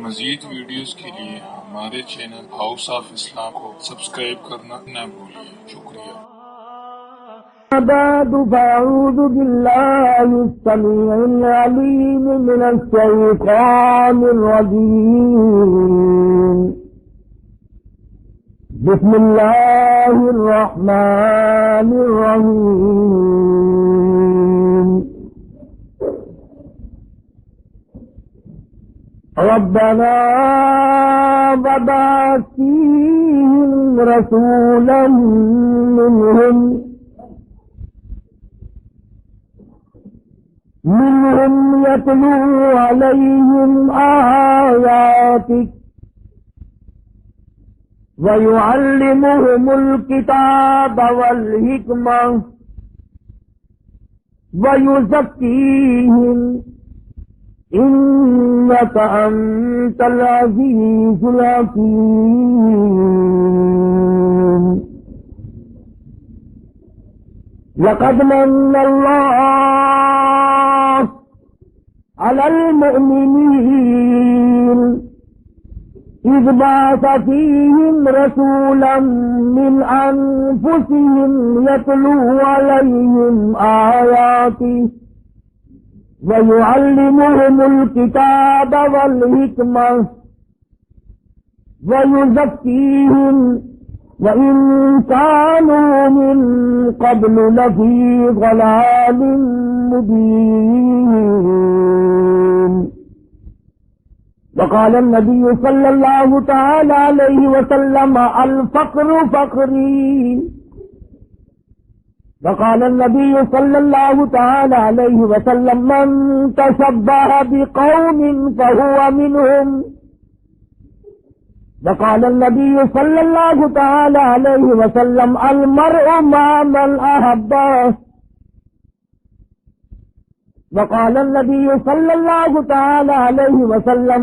مزید ویڈیوز کے لیے ہمارے چینل ہاؤس آف اسلام کو سبسکرائب کرنا نہ بھولیے۔ شکریہ۔ بعد فأعوذ بالله السميع العليم من الشيطان الرجيم بسم الله الرحمن الرحيم ربنا وابعث فيهم رسولا منهم يتلو عليهم آياتك ويعلمهم الكتاب والحكمة ويزكيهم إنك أنت العزيز الحكيم لقد من الله على المؤمنين إذ بعث فيهم رسولا من أنفسهم يتلو عليهم آياته ويعلمهم الكتاب والحكمة ويزكيهم وإن كانوا من قبل لفي ضلال مبين وقال النبي صلى الله تعالى عليه وسلم الفقر فقري وقال النبي صلى الله تعالى عليه وسلم من تشبه بقوم فهو منهم وقال النبي صلى الله تعالى عليه وسلم المرء مع من أحبه وقال النبي صلى الله تعالى عليه وسلم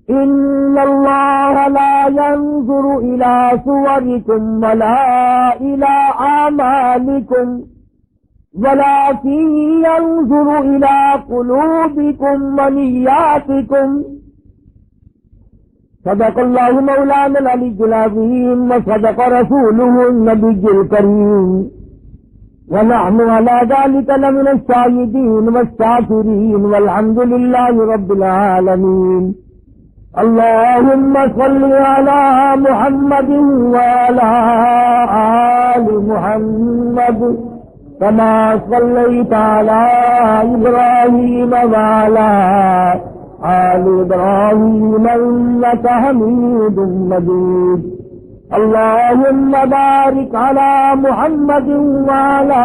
إن الله لا ينظر إلى صوركم ولا إلى أعمالكم ولكن ينظر إلى قلوبكم ونياتكم صدق الله مولانا العلي العظيم وصدق رسوله النبي الكريم ونحن على ذلك لمن الشاهدين والشاكرين والحمد لله رب العالمين اللهم صل على محمد وعلى آل محمد كما صليت على إبراهيم وعلى آل إبراهيم إنك حميد مجيد اللهم بارك على محمد وعلى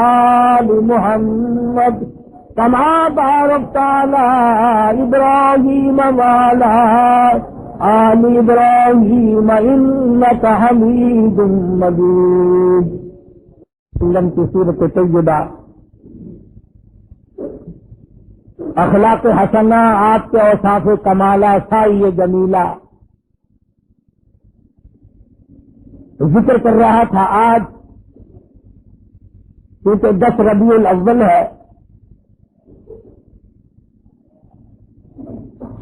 آل محمد كما باركت على إبراهيم وعلى آل إبراهيم إنك حميد مجيد کی صورت طیبہ اخلاق حسنہ آپ کے اوصاف کمالہ سائی جمیلہ ذکر کر رہا تھا۔ آج کیونکہ 10 ربیع الاول ہے،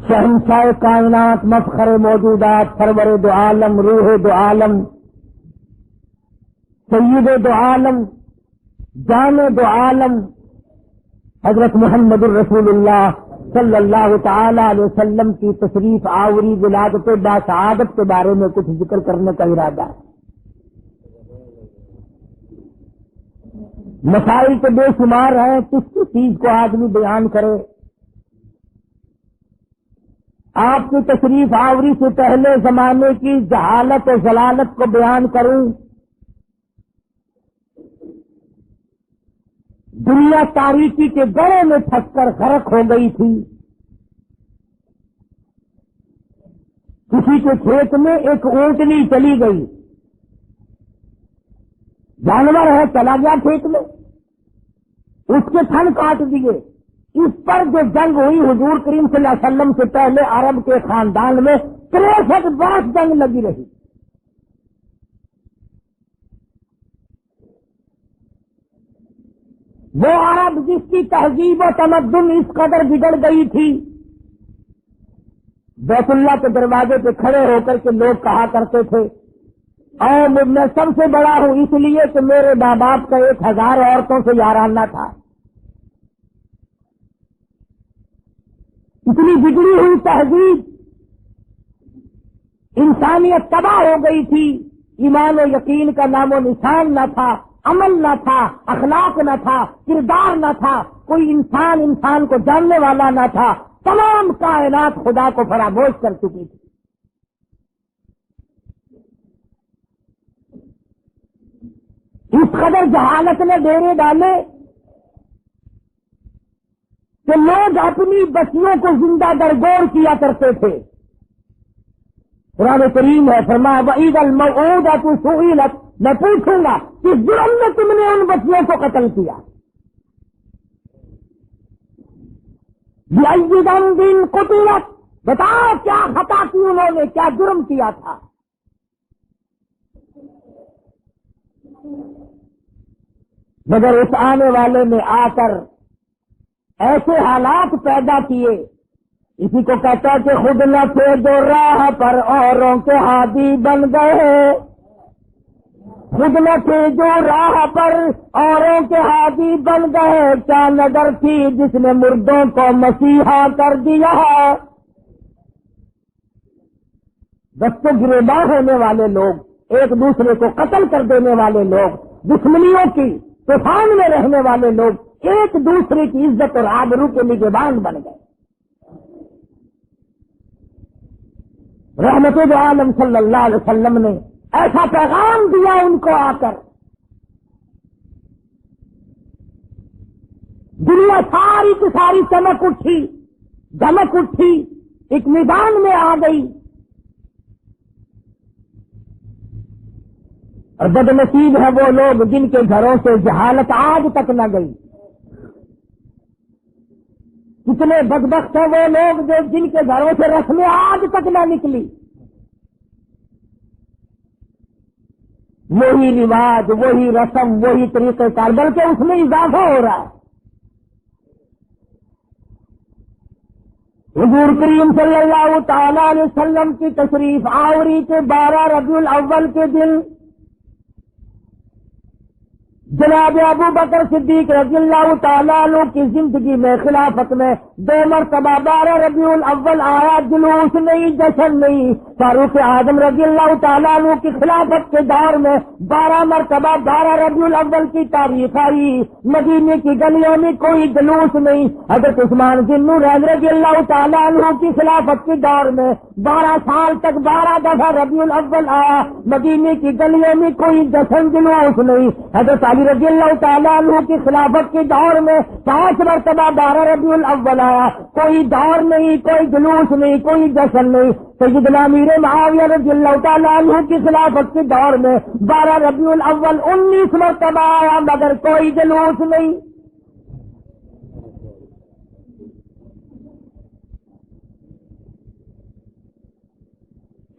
شہنشاہ کائنات، مفخر موجودات، سرور دو عالم، روح دو عالم، سید دو عالم، جان دو عالم حضرت محمد الرسول اللہ صلی اللہ تعالی علیہ وسلم کی تشریف آوری ولادت باسعادت کے بارے میں کچھ ذکر کرنے کا ارادہ ہے۔ مسائل تو بے شمار ہیں، کس کس چیز کو آدمی بیان کرے۔ آپ کی تشریف آوری سے پہلے زمانے کی جہالت و ضلالت کو بیان کروں۔ دنیا تاریکی کے گڑھے میں پھنس کر غرق ہو گئی تھی۔ کسی کے کھیت میں ایک اونٹنی چلی گئی، جانور ہے چلا گیا کھیت میں، اس کے تھن کاٹ دیے۔ اس پر جو جنگ ہوئی حضور کریم صلی اللہ علیہ وسلم سے پہلے عرب کے خاندان میں 63 بار جنگ لگی رہی۔ وہ عرب جس کی تہذیب و تمدن اس قدر بگڑ گئی تھی بیت اللہ کے دروازے پہ کھڑے ہو کر کے لوگ کہا کرتے تھے اور میں سب سے بڑا ہوں اس لیے کہ میرے ماں باپ کا 1000 عورتوں سے یارانہ تھا. اتنی بگڑی ہوئی تہذیب، انسانیت تباہ ہو گئی تھی، ایمان و یقین کا نام و نشان نہ تھا، عمل نہ تھا، اخلاق نہ تھا، کردار نہ تھا، کوئی انسان کو جاننے والا نہ تھا، تمام کائنات خدا کو فراموش کر چکی تھی. اس قدر جہالت نے ڈیرے ڈالے کہ لوگ اپنی بچیوں کو زندہ درگور کیا کرتے تھے. قرآن کریم ہے فرمایا وَإِذَا الْمَوْءُودَةُ سُئِلَتْ، میں پوچھوں گا کس جرم میں تم نے ان بچیوں کو قتل کیا. بِأَيِّ ذَنبٍ قُتِلَتْ، بتاؤ کیا خطا کی انہوں نے، کیا جرم کیا تھا. مگر اس آنے والے نے آ کر ایسے حالات پیدا کیے، اسی کو کہتا ہے کہ خود نہ تھے جو راہ پر اوروں کے ہادی بن گئے. خود نہ تھے جو راہ پر اوروں کے ہادی بن گئے، کیا نظر تھی جس نے مردوں کو مسیحا کر دیا. دست گریباں ہونے والے لوگ، ایک دوسرے کو قتل کر دینے والے لوگ، دشمنیوں کی طوفان میں رہنے والے لوگ ایک دوسرے کی عزت اور آبرو کے نگہبان بن گئے. رحمت عالم صلی اللہ علیہ وسلم نے ایسا پیغام دیا ان کو آ کر، دنیا ساری کی ساری چمک اٹھی، دمک اٹھی، ایک میدان میں آ گئی. اور بد نصیب ہے وہ لوگ جن کے گھروں سے جہالت آج تک نہ گئی. کتنے بدبخت ہیں وہ لوگ جو جن کے گھروں سے رسمیں آج تک نہ نکلی. وہی رواج، وہی رسم، وہی طریقہ کار، بلکہ اس میں اضافہ ہو رہا ہے. حضور کریم صلی اللہ تعالی علیہ وسلم کی تشریف آوری کے 12 ربیع الاول کے دن جناب ابو بکر صدیق رضی اللہ تعالیٰ عنہ کی زندگی میں خلافت میں 2 مرتبہ 12 ربیع الاول آیا. جلوس نہیں، جشن نہیں. فاروق اعظم رضی اللہ تعالیٰ عنہ کی خلافت کے دور میں 12 مرتبہ 12 ربیع الاول کی تاریخ آئی. مدینے کی گلیوں میں کوئی جلوس نہیں. حضرت عثمان ذی النورین رضی اللہ تعالیٰ عنہ کی خلافت کے دور میں 12 سال تک 12 دفعہ ربیع الاول آیا. مدینے کی گلیوں میں کوئی جشن جلوس نہیں. حضرت علی رضی اللہ تعالیٰ عنہ کی خلافت کے دور میں 5 مرتبہ 12 ربیع الاول آیا. کوئی دور نہیں، کوئی جلوس نہیں، کوئی جشن نہیں. سیدنا امیر معاویہ رضی اللہ تعالیٰ عنہ کی خلافت کے دور میں 12 ربیع الاول 19 مرتبہ آیا، مگر کوئی جلوس نہیں.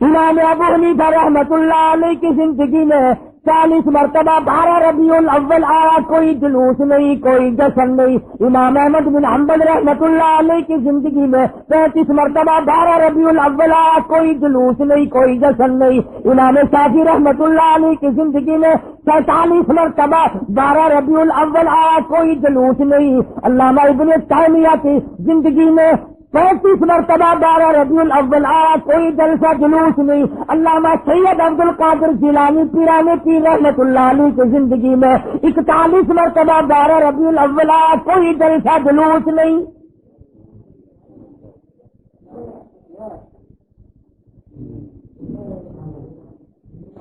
امام ابو حنیفہ رحمت اللہ علیہ کی زندگی میں 40 مرتبہ 12 ربیع الاول آیا، کوئی جلوس نہیں، کوئی جشن نہیں. امام احمد بن حنبل رحمت اللہ علیہ کی زندگی میں 35 مرتبہ 12 ربیع الاول آیا، کوئی جلوس نہیں، کوئی جشن نہیں. امام شافعی رحمت اللہ علیہ کی زندگی میں 47 مرتبہ 12 ربیع الاول آیا، کوئی جلوس نہیں. علامہ ابن تیمیہ کی زندگی میں 35 مرتبہ 12 ربیع الاول آیا، کوئی جلسہ جلوس نہیں. علامہ سید عبد القادر جیلانی پیران پیر رحمت اللہ علیہ کی زندگی میں 41 مرتبہ 12 ربیع الاول آیا، کوئی جلسہ جلوس نہیں.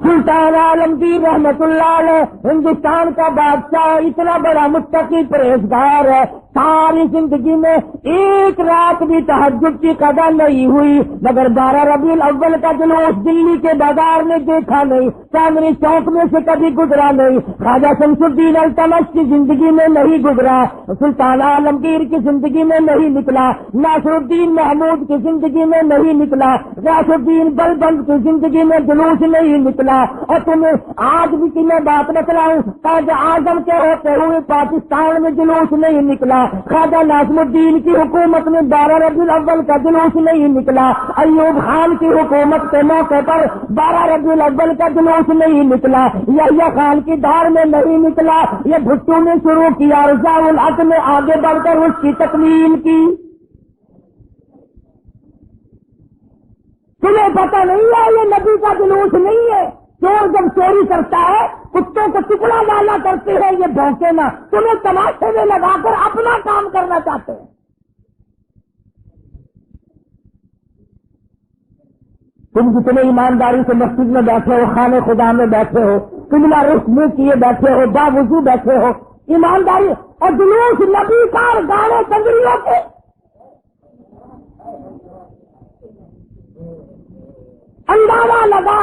سلطان عالمگیر رحمت اللہ علیہ ہندوستان کا بادشاہ، اتنا بڑا متقی پرہیزگار ہے، ساری زندگی میں ایک رات بھی تہجد کی قضا نہیں ہوئی، مگر 12 ربیع الاول کا جلوس دلی کے بازار میں دیکھا نہیں، چاندنی چوک میں سے کبھی گزرا نہیں. خواجہ شمس الدین التمش کی زندگی میں نہیں گزرا، سلطان عالمگیر کی زندگی میں نہیں نکلا، ناصر الدین محمود کی زندگی میں نہیں نکلا، غیاث الدین بلبند کی زندگی میں جلوس نہیں نکلا. اور تمہیں آج بھی کی میں بات بتلاؤں، قائد اعظم کے ہوتے ہوئے پاکستان میں جلوس نہیں نکلا. خواجہ ناظم الدین کی حکومت میں 12 ربیع الاول کا جلوس نہیں نکلا، ایوب خان کی حکومت کے موقع پر 12 ربیع الاول کا جلوس نہیں نکلا، یحییٰ خان کی دھار میں نہیں نکلا، یہ بھٹو نے شروع کیا، رضا الحق نے آگے بڑھ کر اس کی تکمیل کی۔ تمہیں پتہ نہیں ہے یہ نبی کا جلوس نہیں ہے؟ چور جب چوری کرتا ہے کتوں کو ٹکڑا ڈالا کرتے ہیں، یہ بھونکے نہ، تمہیں تماشے میں لگا کر اپنا کام کرنا چاہتے ہیں۔ تم جتنے ایمانداری سے مسجد میں بیٹھے ہو، خانے خدا میں بیٹھے ہو، قبلہ رخ منہ کیے بیٹھے ہو، باوضو بیٹھے ہو، ایمانداری اور جلوس نبی کا اور گانے کنجریوں کے، اندازہ لگا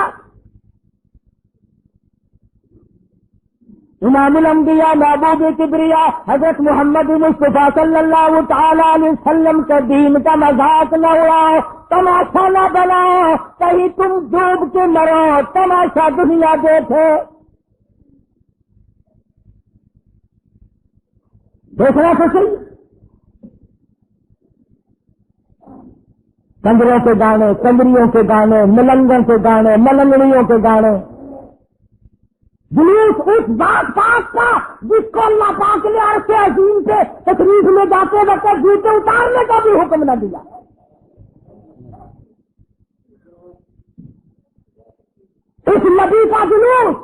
امام الانبیاء محبوب کبریا حضرت محمد مصطفیٰ صلی اللہ تعالی علیہ وسلم کے دین کا مذاق نہ اڑاؤ، تماشا نہ بناؤ، کہیں تم ڈوب کے مرو، تماشا دنیا دیکھے۔ دیکھنا تو صحیح، کنجروں کے گانے، کنجریوں کے گانے، ملنگوں کے گانے، ملنگڑیوں کے گانے، جلوس اس بات پاک کا جس کو اللہ پاک نے عرش عظیم سے تشریف میں جاتے وقت جوتے اتارنے کا بھی حکم نہ دیا۔ اس نبی کا جلوس،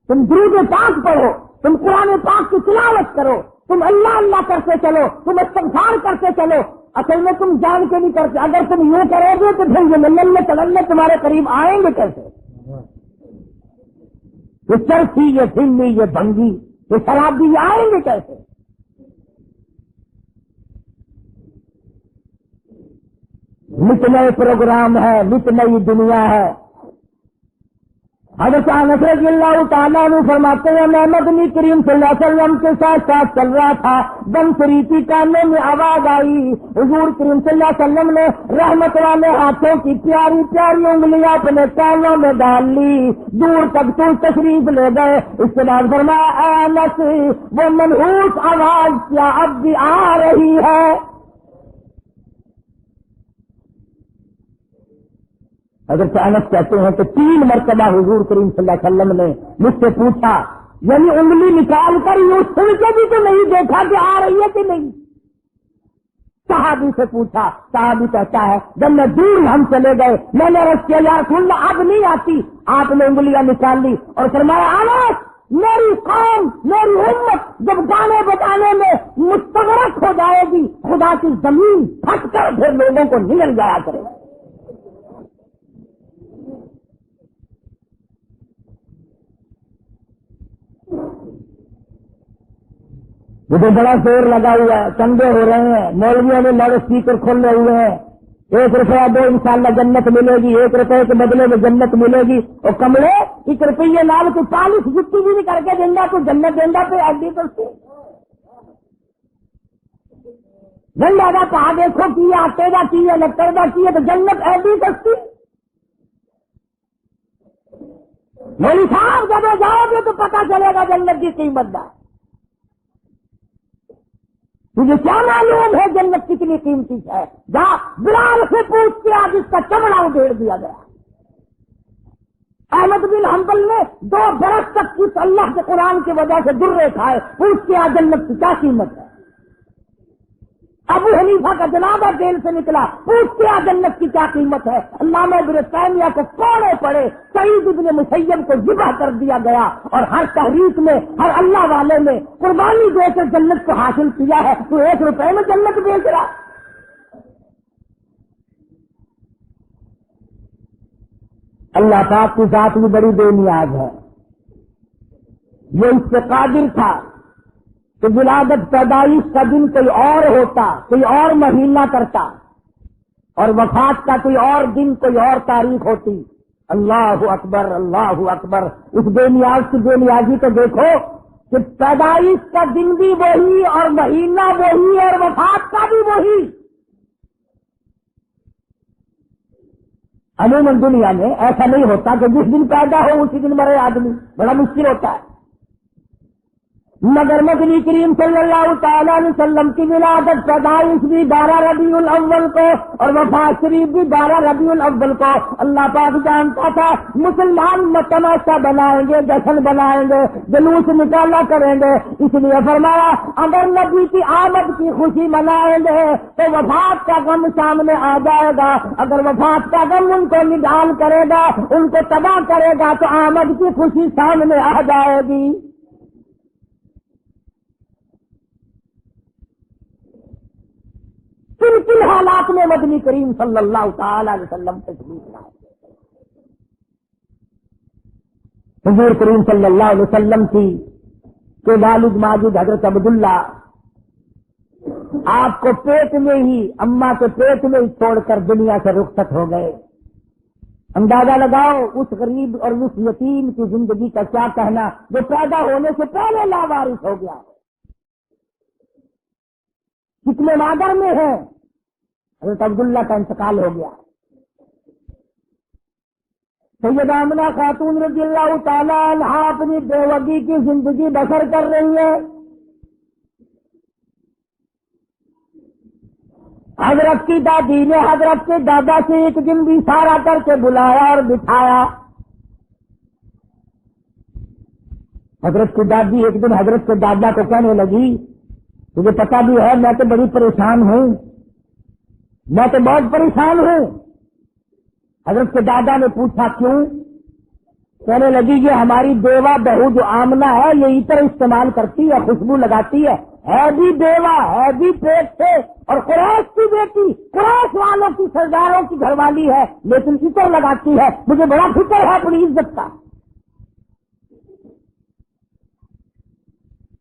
تم درود پاک پڑھو، تم قرآن پاک کی تلاوت کرو، تم اللہ اللہ کرتے چلو، تم استغفار کرتے چلو، اصل میں تم جان کے نہیں کرتے۔ اگر تم یوں کرو گے تو پھر یہ ملنے چلنے تمہارے قریب آئیں گے کیسے؟ یہ چرسی، یہ فلمی، یہ بھنگی، یہ شرابی آئیں گے کیسے؟ نت نئے پروگرام ہے، نت نئی دنیا ہے۔ حضرت انس رضی اللہ تعالیٰ عنہ فرماتے ہیں میں مدنی کریم صلی اللہ علیہ وسلم کے ساتھ ساتھ چل رہا تھا، دم سریتی کانوں میں آواز آئی، حضور کریم صلی اللہ علیہ وسلم نے رحمت والے ہاتھوں کی پیاری پیاری انگلیاں اپنے کانوں میں ڈال لی، دور تک تو تشریف لے گئے۔ اس کے بعد فرمایا اے انس، وہ منحوس آواز کیا اب بھی آ رہی ہے؟ حضرت انس کہتے ہیں کہ 3 مرتبہ حضور کریم صلی اللہ علیہ وسلم نے مجھ سے پوچھا، یعنی انگلی نکال کر یوں سن کے بھی تو نہیں دیکھا کہ آ رہی ہے کہ نہیں۔ صحابی سے پوچھا، صحابی کہتا ہے جب میں دور ہم چلے گئے میں نے عرض کیا یا رسول اللہ اب نہیں آتی، آپ نے انگلیاں نکال لی اور فرمایا انس میری قوم میری امت جب گانے بجانے میں مستغرق ہو جائے گی خدا کی زمین پھٹ کر پھر لوگوں کو نگل جایا کرے گا۔ مجھے بڑا زور لگا ہوا ہے، چندے ہو رہے ہیں، مولویوں نے لاؤڈ اسپیکر کھولے ہوئے ہیں، 1 روپیہ دو انشاءاللہ جنت ملے گی، 1 روپے کے بدلے میں جنت ملے گی، اور کمڑے 1 روپیے لال کو 40 جتی بھی نہیں کر کے دیں گا تو جنت دیں گا پہ ایڈی کرتی گنڈا کا کہا دیکھو کی ہے، آٹے کا کی ہے، لکڑ کا کی ہے، تو جنت ایڈی سستی۔ مولوی صاحب جب جاؤ گے تو پتہ چلے گا جنت کی قیمت کا۔ تجھے کیا معلوم ہے جنت کتنی قیمتی ہے؟ جا بلال سے پوچھ کے آج اس کا چمڑا ادھیڑ دیا گیا۔ احمد بن حنبل نے 2 برس تک اس اللہ کے قرآن کی وجہ سے درے کھائے، پوچھ کے آج جنت کی کیا قیمت ہے؟ ابو حنیفہ کا جنازہ جیل سے نکلا، پوچھ کے آج جنت کی کیا قیمت ہے؟ علامہ ابن تیمیہ کے کوڑے پڑے، سعید ابن مسیب کو ذبح کر دیا گیا، اور ہر تحریک میں ہر اللہ والے نے قربانی دے کے جنت کو حاصل کیا ہے، تو 1 روپے میں جنت بیچ رہا۔ اللہ پاک کی ذات بھی بڑی بے نیاز ہے، یہ اس سے قادر تھا کہ ولادت پیدائش کا دن کوئی اور ہوتا، کوئی اور مہینہ کرتا، اور وفات کا کوئی اور دن کوئی اور تاریخ ہوتی۔ اللہ اکبر اللہ اکبر، اس بے نیاز کی بے نیازی کو دیکھو کہ پیدائش کا دن بھی وہی اور مہینہ وہی اور وفات کا بھی وہی۔ عموماً دنیا میں ایسا نہیں ہوتا کہ جس دن پیدا ہو اسی دن مرے آدمی، بڑا مشکل ہوتا ہے، مگر مدنی کریم صلی اللہ تعالی علیہ وسلم کی ولادت پیدائش بھی 12 ربیع الاول کو اور وفات شریف بھی 12 ربیع الاول کو اللہ پاک جانتا تھا مسلمان تماشا بنائیں گے، جشن بنائیں گے، جلوس نکالا کریں گے، اس لیے فرمایا اگر نبی کی آمد کی خوشی منائیں گے تو وفات کا غم سامنے آ جائے گا، اگر وفات کا غم ان کو نڈال کرے گا، ان کو تباہ کرے گا تو آمد کی خوشی سامنے آ جائے گی۔ کن حالات میں مدنی کریم صلی اللہ تعالی علیہ وسلم تشریف لائے؟ حضور کریم صلی اللہ علیہ وسلم کی کہ والد ماجد حضرت عبداللہ آپ کو پیٹ میں ہی، اماں کے پیٹ میں ہی چھوڑ کر دنیا سے رخصت ہو گئے۔ اندازہ لگاؤ اس غریب اور اس یتیم کی زندگی کا کیا کہنا جو پیدا ہونے سے پہلے لاوارث ہو گیا، کتنے مادر میں ہے۔ حضرت عبداللہ کا انتقال ہو گیا۔ سیدہ آمنہ خاتون رضی اللہ تعالیٰ عنہا اپنی بیوگی کی زندگی بسر کر رہی ہے۔ حضرت کی دادی نے حضرت کے دادا سے ایک دن بھی اشارہ کر کے بلایا اور بٹھایا۔ حضرت کی دادی ایک دن حضرت کے دادا کو کہنے لگی تجھے پتا بھی ہے میں تو بڑی پریشان ہوں، میں تو بہت پریشان ہوں۔ حضرت کے دادا نے پوچھا کیوں؟ کہنے لگی یہ ہماری بیوہ بہو جو آمنہ ہے یہ عطر استعمال کرتی ہے، خوشبو لگاتی ہے بھی بیوہ ہے بھی پیٹ سے اور قریش کی بیٹی، قریش والوں کی سرداروں کی گھر والی ہے لیکن عطر لگاتی ہے، مجھے بڑا فکر ہے اپنی عزت کا۔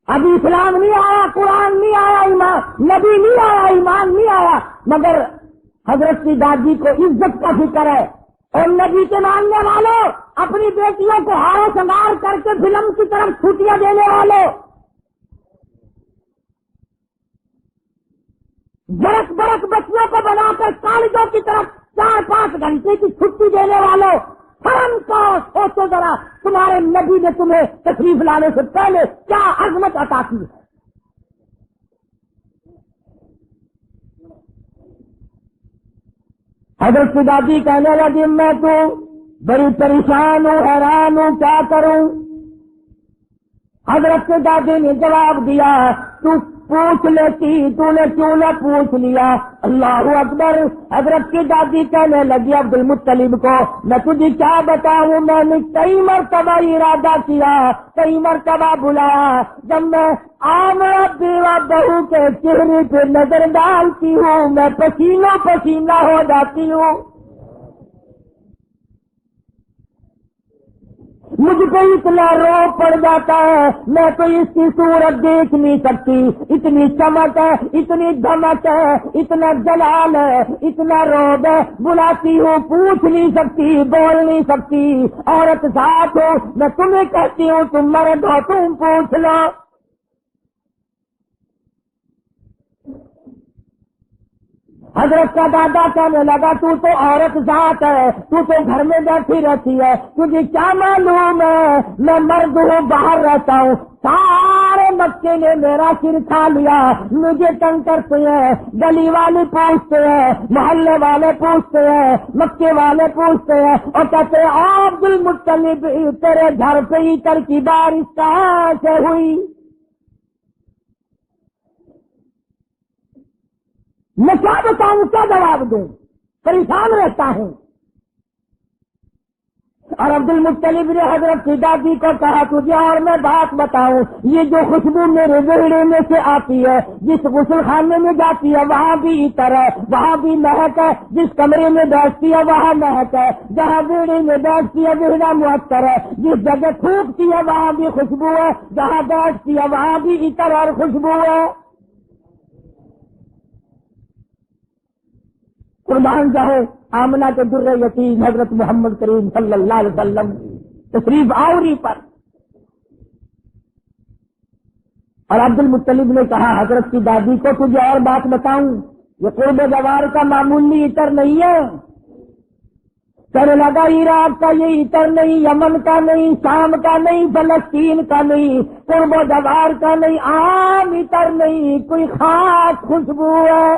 ابھی اسلام نہیں آیا، قرآن نہیں آیا، ایمان نبی نہیں آیا، ایمان نہیں آیا، مگر حضرت کی دادی کو عزت کا فکر ہے۔ اور نبی کے ماننے والوں، اپنی بیٹیوں کو ہار سنگار کر کے فلم کی طرف چھٹیاں دینے والوں، برق برق بچیوں کو بنا کر کالجوں کی طرف 4-5 گھنٹے کی چھٹی دینے والوں، شرم کا سوچو ذرا تمہارے نبی نے تمہیں تشریف لانے سے پہلے کیا عظمت عطا کی ہے۔ حضرت کی دادی کہنے لگی میں تو بڑی پریشان ہوں، حیران ہوں، کیا کروں؟ حضرت کے دادی نے جواب دیا تو پوچھ لیتی، تو نے کیوں نہ پوچھ لیا؟ اللہ اکبر۔ حضرت کی دادی کہنے لگی عبد المطلب کو میں تجھے کیا بتاؤں، میں نے کئی مرتبہ ارادہ کیا، کئی مرتبہ بلایا، جب میں آمنہ بیوہ بہو کے چہرے پہ نظر ڈالتی ہوں میں پسینہ پسینہ ہو جاتی ہوں، مجھ کو اتنا رو پڑ جاتا ہے، میں تو اس کی صورت دیکھ نہیں سکتی، اتنی چمک ہے، اتنی دھمک ہے، اتنا جلال ہے، اتنا روب ہے، بلاتی ہوں پوچھ نہیں سکتی، بول نہیں سکتی، عورت ساتھ ہو، میں تمہیں کہتی ہوں تم مرد ہو تم پوچھ لو۔ حضرت کا دادا کہنے لگا تو عورت ذات ہے، تو گھر میں بیٹھی رہتی ہے، تجھے کیا معلوم ہے میں مرد ہوں، باہر رہتا ہوں، سارے مکے نے میرا سر کھا لیا، مجھے تنگ کرتے ہیں، گلی والے پوچھتے ہیں، محلے والے پوچھتے ہیں، مکے والے پوچھتے ہیں اور کہتے ہیں عبد المطلب تیرے گھر پہ عطر کی بارش کہاں سے ہوئی؟ میں کیا بتاؤں، کیا جواب دوں، پریشان رہتا ہوں۔ اور عبد المطلب نے حضرت کی دادی کو کہا تجھے اور میں بات بتاؤں، یہ جو خوشبو میرے ویڑے میں سے آتی ہے، جس غسل خانے میں جاتی ہے وہاں بھی عطر ہے، وہاں بھی مہک ہے، جس کمرے میں بیٹھتی ہے وہاں مہک ہے، جہاں ویڑے میں بیٹھتی ہے ویڑا معطر ہے، جس جگہ تھوکتی ہے وہاں بھی خوشبو ہے، جہاں بیٹھتی ہے وہاں بھی عطر اور خوشبو ہے۔ قربان جاؤ آمنہ کے در یتیم حضرت محمد کریم صلی اللہ علیہ وسلم تشریف آوری پر۔ اور عبد المطلب نے کہا حضرت کی دادی کو تجھے اور بات بتاؤں، یہ قرب جوار کا معمولی عطر نہیں ہے، کہنے لگا عراق کا یہ عطر نہیں، یمن کا نہیں، شام کا نہیں، فلسطین کا نہیں، قرب و جوار کا نہیں، عام عطر نہیں، کوئی خاص خوشبو ہے۔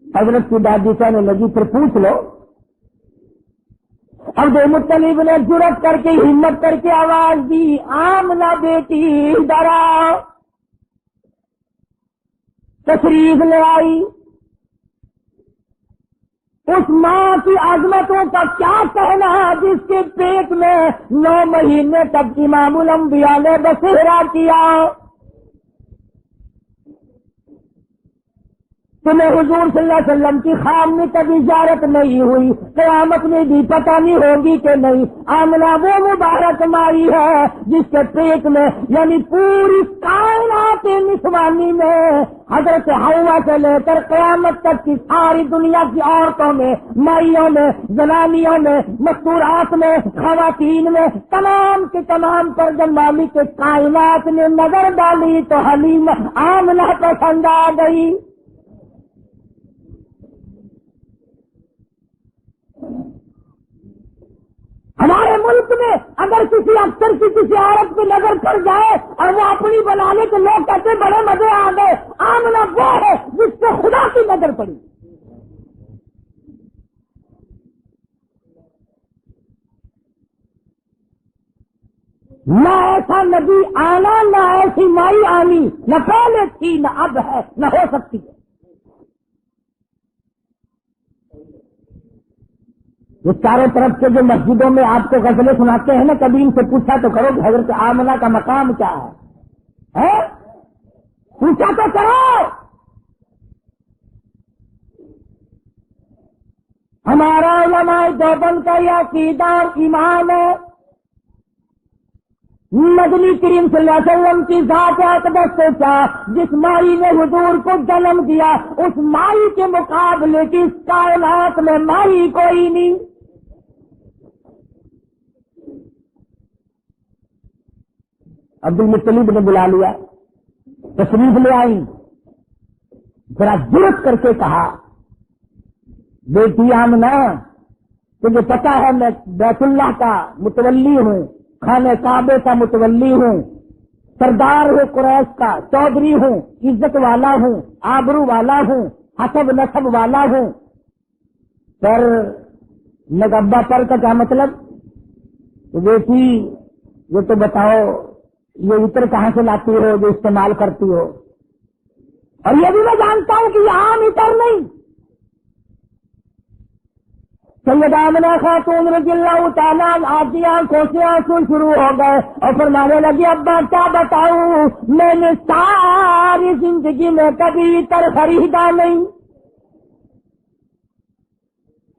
حضرت کی دادی کہنے لگی پھر پوچھ لو۔ عبد المطلب نے جرأت کر کے ہمت کر کے آواز دی، آمنہ بیٹی ادھر آؤ۔ تشریف لے آئی۔ اس ماں کی عظمتوں کا کیا کہنا جس کے پیٹ میں 9 مہینے تک امام الانبیاء نے بسیرا کیا۔ تمہیں حضور صلی اللہ علیہ وسلم کی خام میں کبھی زیارت نہیں ہوئی، قیامت میں بھی پتہ نہیں ہوگی کہ نہیں۔ آمنہ وہ مبارک مائی ہے جس کے پیٹ میں یعنی پوری کائنات نسوانی میں حضرت حوا سے لے کر قیامت تک کی ساری دنیا کی عورتوں میں، مائیوں میں، زنانیوں میں، مستورات میں، خواتین میں، تمام کے تمام پر جب مامی کے کائنات نے نظر ڈالی تو حلیمہ آمنہ پسند آ گئی۔ ہمارے ملک میں اگر کسی افسر کی کسی عورت پہ نظر پڑ جائے اور وہ اپنی بنا لے تو لوگ کہتے بڑے مزے آ گئے۔ آمنہ وہ ہے جس پہ خدا کی نظر پڑی۔ نہ ایسا نبی آنا، نہ ایسی مائی آنی، نہ پہلے تھی نہ اب ہے نہ ہو سکتی ہے۔ یہ چاروں طرف کے جو مسجدوں میں آپ کو غزلیں سناتے ہیں نا، کبھی ان سے پوچھا تو کرو کہ حضرت آمنہ کا مقام کیا ہے؟ پوچھا تو کرو۔ ہمارا علماء دیوبند کا یہ عقیدہ اور ایمان ہے، نبی کریم صلی اللہ علیہ وسلم کی ذات اقدس سے کیا جس مائی نے حضور کو جنم دیا اس مائی کے مقابلے کی اس کائنات میں مائی کوئی نہیں۔ عبد المطلب نے بلا لیا، تشریف لے آئی، ذرا جرأت کر کے کہا بیٹی آمنہ تجھے پتا ہے میں بیت اللہ کا متولی ہوں، خانہ کعبے کا متولی ہوں، سردار ہوں قریش کا، چودھری ہوں، عزت والا ہوں، آبرو والا ہوں، حسب نسب والا ہوں۔ پر نگبا پر کا کیا مطلب؟ تو بیٹی یہ تو بتاؤ یہ عطر کہاں سے لاتی ہو جو استعمال کرتی ہو؟ اور یہ بھی میں جانتا ہوں کہ یہ عام عطر نہیں۔ سیدہ آمنہ خاتون رضی اللہ تعالیٰ آپ کی آنکھوں سے آنسو شروع ہو گئے اور فرمانے لگی ابا کیا بتاؤں، میں نے ساری زندگی میں کبھی عطر خریدا نہیں،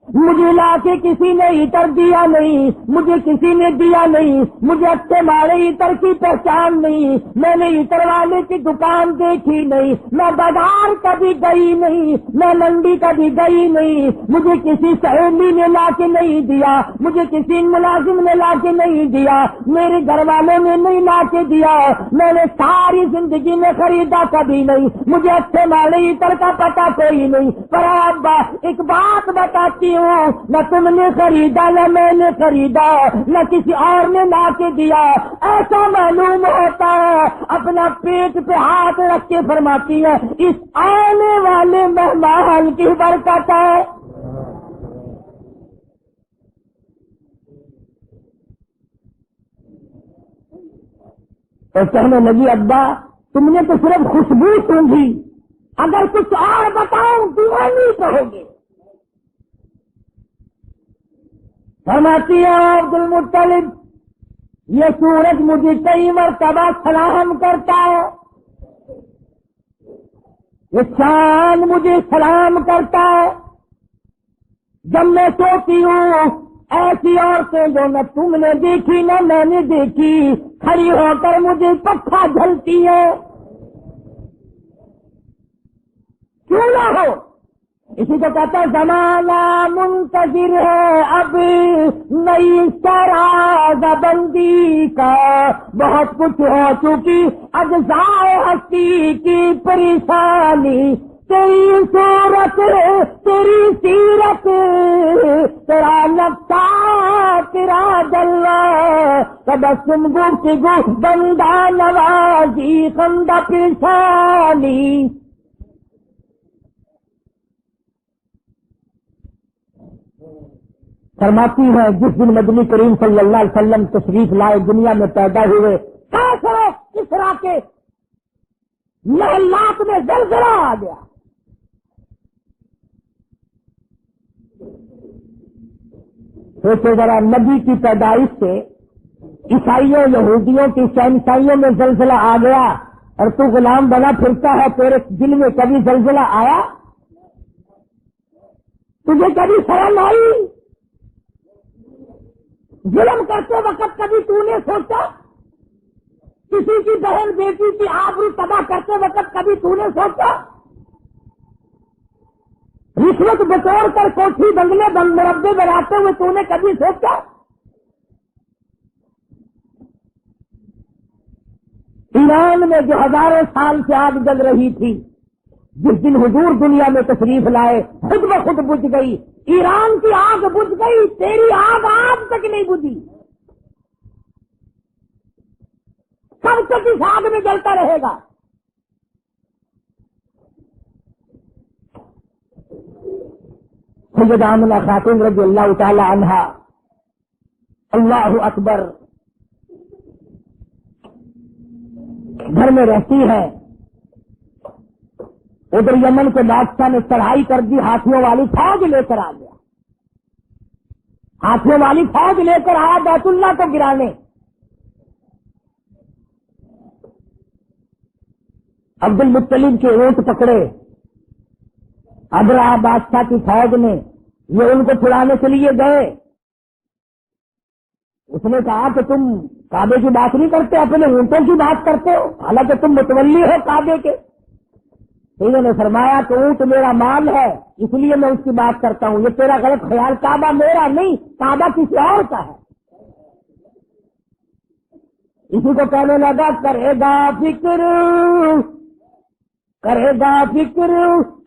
مجھے لا کے کسی نے عطر دیا نہیں، مجھے کسی نے دیا نہیں، مجھے اچھے مارے عطر کی پہچان نہیں، میں نے عطر والے کی دکان دیکھی نہیں، میں بازار کبھی گئی نہیں، میں منڈی کبھی گئی نہیں، مجھے کسی سہیلی نے لا کے نہیں دیا، مجھے کسی ملازم نے لا کے نہیں دیا، میرے گھر والوں نے نہیں لا کے دیا، میں نے ساری زندگی میں خریدا کبھی نہیں، مجھے اچھے مارے عطر کا پتہ کوئی نہیں۔ پر ابا ایک بات بتاتی ہوں، نہ تم نے خریدا نہ میں نے خریدا نہ کسی اور نے لا کے دیا، ایسا معلوم ہوتا ہے اپنا پیٹ پہ ہاتھ رکھ کے فرماتی ہے اس آنے والے مہمان کی برکت ہے۔ تو کہنے لگی ابا تم نے تو صرف خوشبو سونگھی، اگر کچھ اور بتاؤں دیوانی کہو گے۔ فرماتی ہے عبد المطلب یہ سورج مجھے کئی مرتبہ سلام کرتا ہے، یہ چاند مجھے سلام کرتا ہے، جب میں سوتی ہوں ایسی عورتیں جو نہ تم نے دیکھی نہ میں نے دیکھی کھڑی ہو کر مجھے پکھا جھلتی ہے، کیوں نہ ہو؟ اسی کو کہتا ہے زمانہ منتظر ہے اب نئی سراغ بندی کا، بہت کچھ ہو چکی اجزائے ہستی کی پریشانی تیری صورت تیری سیرت تیرا نقشہ تیرا جلوہ تبسم گفتگو بندہ نوازی خندہ پیشانی. فرماتی ہے جس دن مدنی کریم صلی اللہ علیہ وسلم تشریف لائے دنیا میں پیدا ہوئے کیسے اس طرح کے محلات میں زلزلہ آ گیا. سوچو ذرا نبی کی پیدائش سے عیسائیوں یہودیوں کی شہنشاہیوں میں زلزلہ آ گیا اور تو غلام بنا پھرتا ہے. تیرے دل میں کبھی زلزلہ آیا؟ تجھے کبھی شرم آئی؟ ظلم کرتے وقت کبھی تو نے سوچا؟ کسی کی بہن بیٹی کی آبرو تباہ کرتے وقت کبھی تو نے سوچا؟ رشوت بٹور کر کوٹھی بنگلے مربے بناتے ہوئے تو نے کبھی سوچا؟ ایران میں جو ہزاروں سال سے آگ جل رہی تھی جس دن حضور دنیا میں تشریف لائے خود بخود بجھ گئی. ایران کی آگ بجھ گئی، تیری آگ آج تک نہیں بجھی. کب تک اس آگ میں جلتا رہے گا؟ سیدہ آمنہ خاتون رضی اللہ تعالی عنہا اللہ اکبر گھر میں رہتی ہے. ادھر یمن کے بادشاہ نے چڑھائی کر دی، ہاتھیوں والی فوج لے کر آ گیا. ہاتھیوں والی فوج لے کر آیا بیت اللہ کو گرانے. عبد المطلب کے اونٹ پکڑے ابرہہ بادشاہ کی فوج نے، یہ ان کو چھڑانے کے لیے گئے. اس نے کہا کہ تم کعبے کی بات نہیں کرتے، اپنے اونٹوں کی بات کرتے ہو، حالانکہ تم متولی ہو کعبے کے. انہوں نے فرمایا کہ اونٹ میرا مال ہے اس لیے میں اس کی بات کرتا ہوں، یہ تیرا غلط خیال، کعبہ میرا نہیں، کعبہ کسی اور کا ہے. اسی کو کہنے لگا کرے گا فکر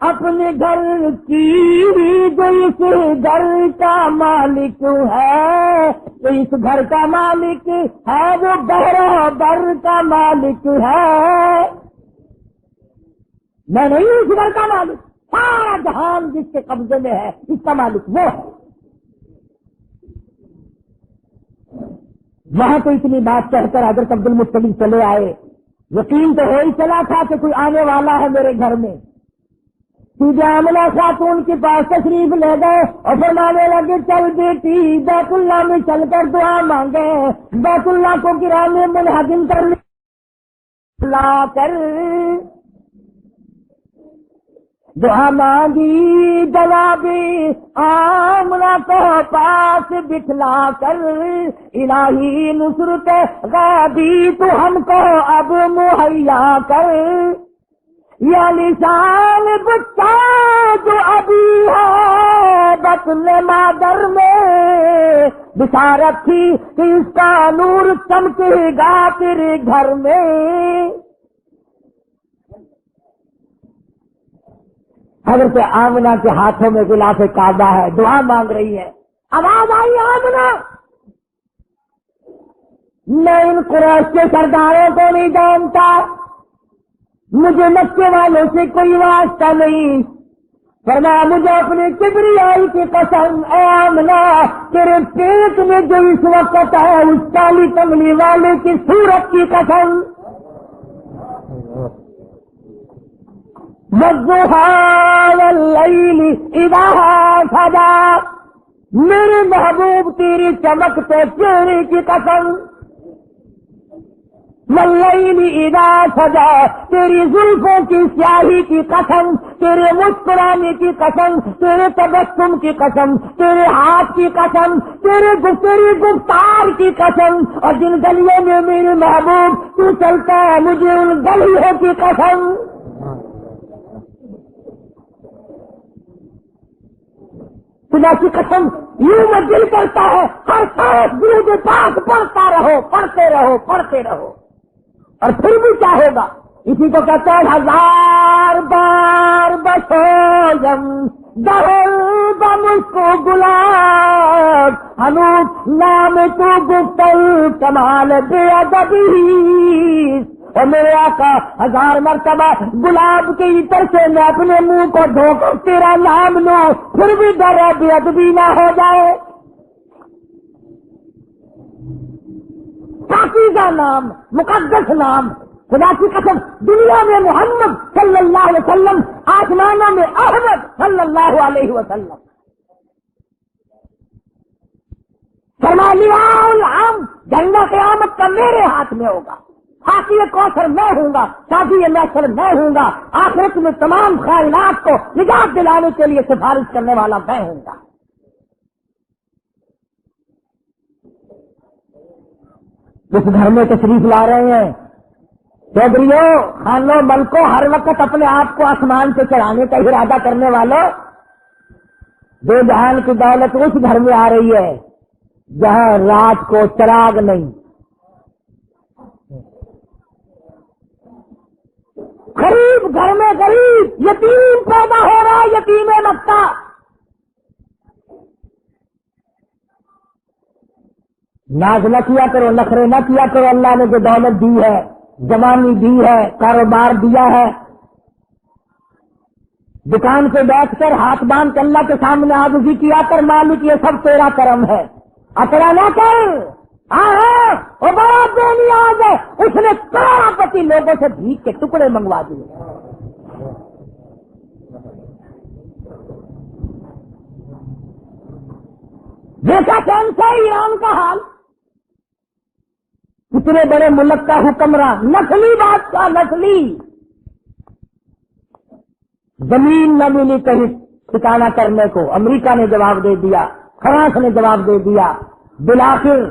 اپنے گھر کی، جو اس گھر کا مالک ہے، جو اس گھر کا مالک ہے وہ بہرہ بر کا مالک ہے. میں نہیں ہوں اس گھر کا مالک، سارا جہان جس کے قبضے میں ہے اس کا مالک وہ ہے. وہاں تو اتنی بات کہہ کر حضرت عبد المطلب چلے آئے. یقین تو ہو ہی چلا تھا کہ کوئی آنے والا ہے میرے گھر میں. سیدہ آمنہ خاتون کے پاس تشریف لے گئے اور فرمانے لگے چل بیٹی بیت اللہ میں چل کر دعا مانگے، بیت اللہ کو گرانے منہدم کرنے لا کر دعا مانگی. جناب آمنہ کو پاس بٹھلا کر الہی نصرت غابی تو ہم کو اب مہیا کر. یا لسان بچہ جو ابھی ہے بطن مادر میں، بشارت تھی کہ اس کا نور چمکے گا تیرے گھر میں. حضرت آمنہ کے ہاتھوں میں غلاف کعبہ ہے، دعا مانگ رہی ہے. آواز آئی آمنہ، میں ان قریش کے سرداروں کو نہیں جانتا، مجھے مکے والوں سے کوئی واسطہ نہیں. فرمایا مجھے اپنے کبریائی کی قسم، اے آمنہ تیرے پیٹ میں جو اس وقت ہے اس کالی کملی والے کی صورت کی قسم، وَالضُّحَىٰ وَاللَّيْلِ إِذَا سَجَىٰ، میرے محبوب تیری چمکتے چہرے کی قسم، وَاللَّيْلِ إِذَا سَجَىٰ تیری زلفوں کی سیاہی کی قسم، تیرے مسکرانے کی قسم، تیرے تبسم کی قسم، تیرے ہاتھ کی قسم، تیری گفتار کی قسم، اور جن گلیوں میں میرے محبوب تو چلتا ہے مجھے ان گلیوں کی قسم. خدا کی قسم یوں میں دل کرتا ہے ہر سانس درود پاک پڑھتے رہو، اور پھر بھی کیا ہوگا؟ اسی کو کہتے ہیں 1000 بار بس روزم دہر دمس کو گلاب ہنوز نام تو گفتل کمال بے ادبی اور میرے آقا 1000 مرتبہ گلاب کے عطر سے میں اپنے منہ کو دھو کر تیرا نام لوں پھر بھی ڈر بے ادبی نہ ہو جائے. پاکیزہ نام، مقدس نام، خدا کی قسم دنیا میں محمد صلی اللہ علیہ وسلم، آسمانوں میں احمد صلی اللہ علیہ وسلم. فرما لواء العام، جھنڈا قیامت کا میرے ہاتھ میں ہوگا، حاصل کوثر میں ہوں گا، شادی محشر میں ہوں گا، آخرت میں تمام کائنات کو نجات دلانے کے لیے سفارش کرنے والا میں ہوں گا. اس گھر میں تشریف لا رہے ہیں چودھریوں، خانوں، ملکوں، ہر وقت اپنے آپ کو آسمان سے چڑھانے کا ارادہ کرنے والوں، دو جہان کی دولت اس گھر میں آ رہی ہے جہاں رات کو چراغ نہیں. غریب گھر میں غریب یتیم پیدا ہو رہا ہے، یتیم مکہ. ناز نہ کیا کرو، نخرے نہ کیا کرو. اللہ نے جو دولت دی ہے، جوانی دی ہے، کاروبار دیا ہے، دکان سے بیٹھ کر ہاتھ باندھ کے اللہ کے سامنے عاجزی کیا کر مالک یہ سب تیرا کرم ہے، اکڑا نہ کر. ہاں وہ بڑا بے نیاز ہے، اس نے کروڑپتی لوگوں سے بھیک کے ٹکڑے منگوا دیے. دیکھا کون سا ایران کا حال، اتنے بڑے ملک کا حکمراں، نسلی بادشاہ، نسلی. زمین نہ ملی کہیں ٹھکانہ کرنے کو. امریکہ نے جواب دے دیا، فرانس نے جواب دے دیا. بالآخر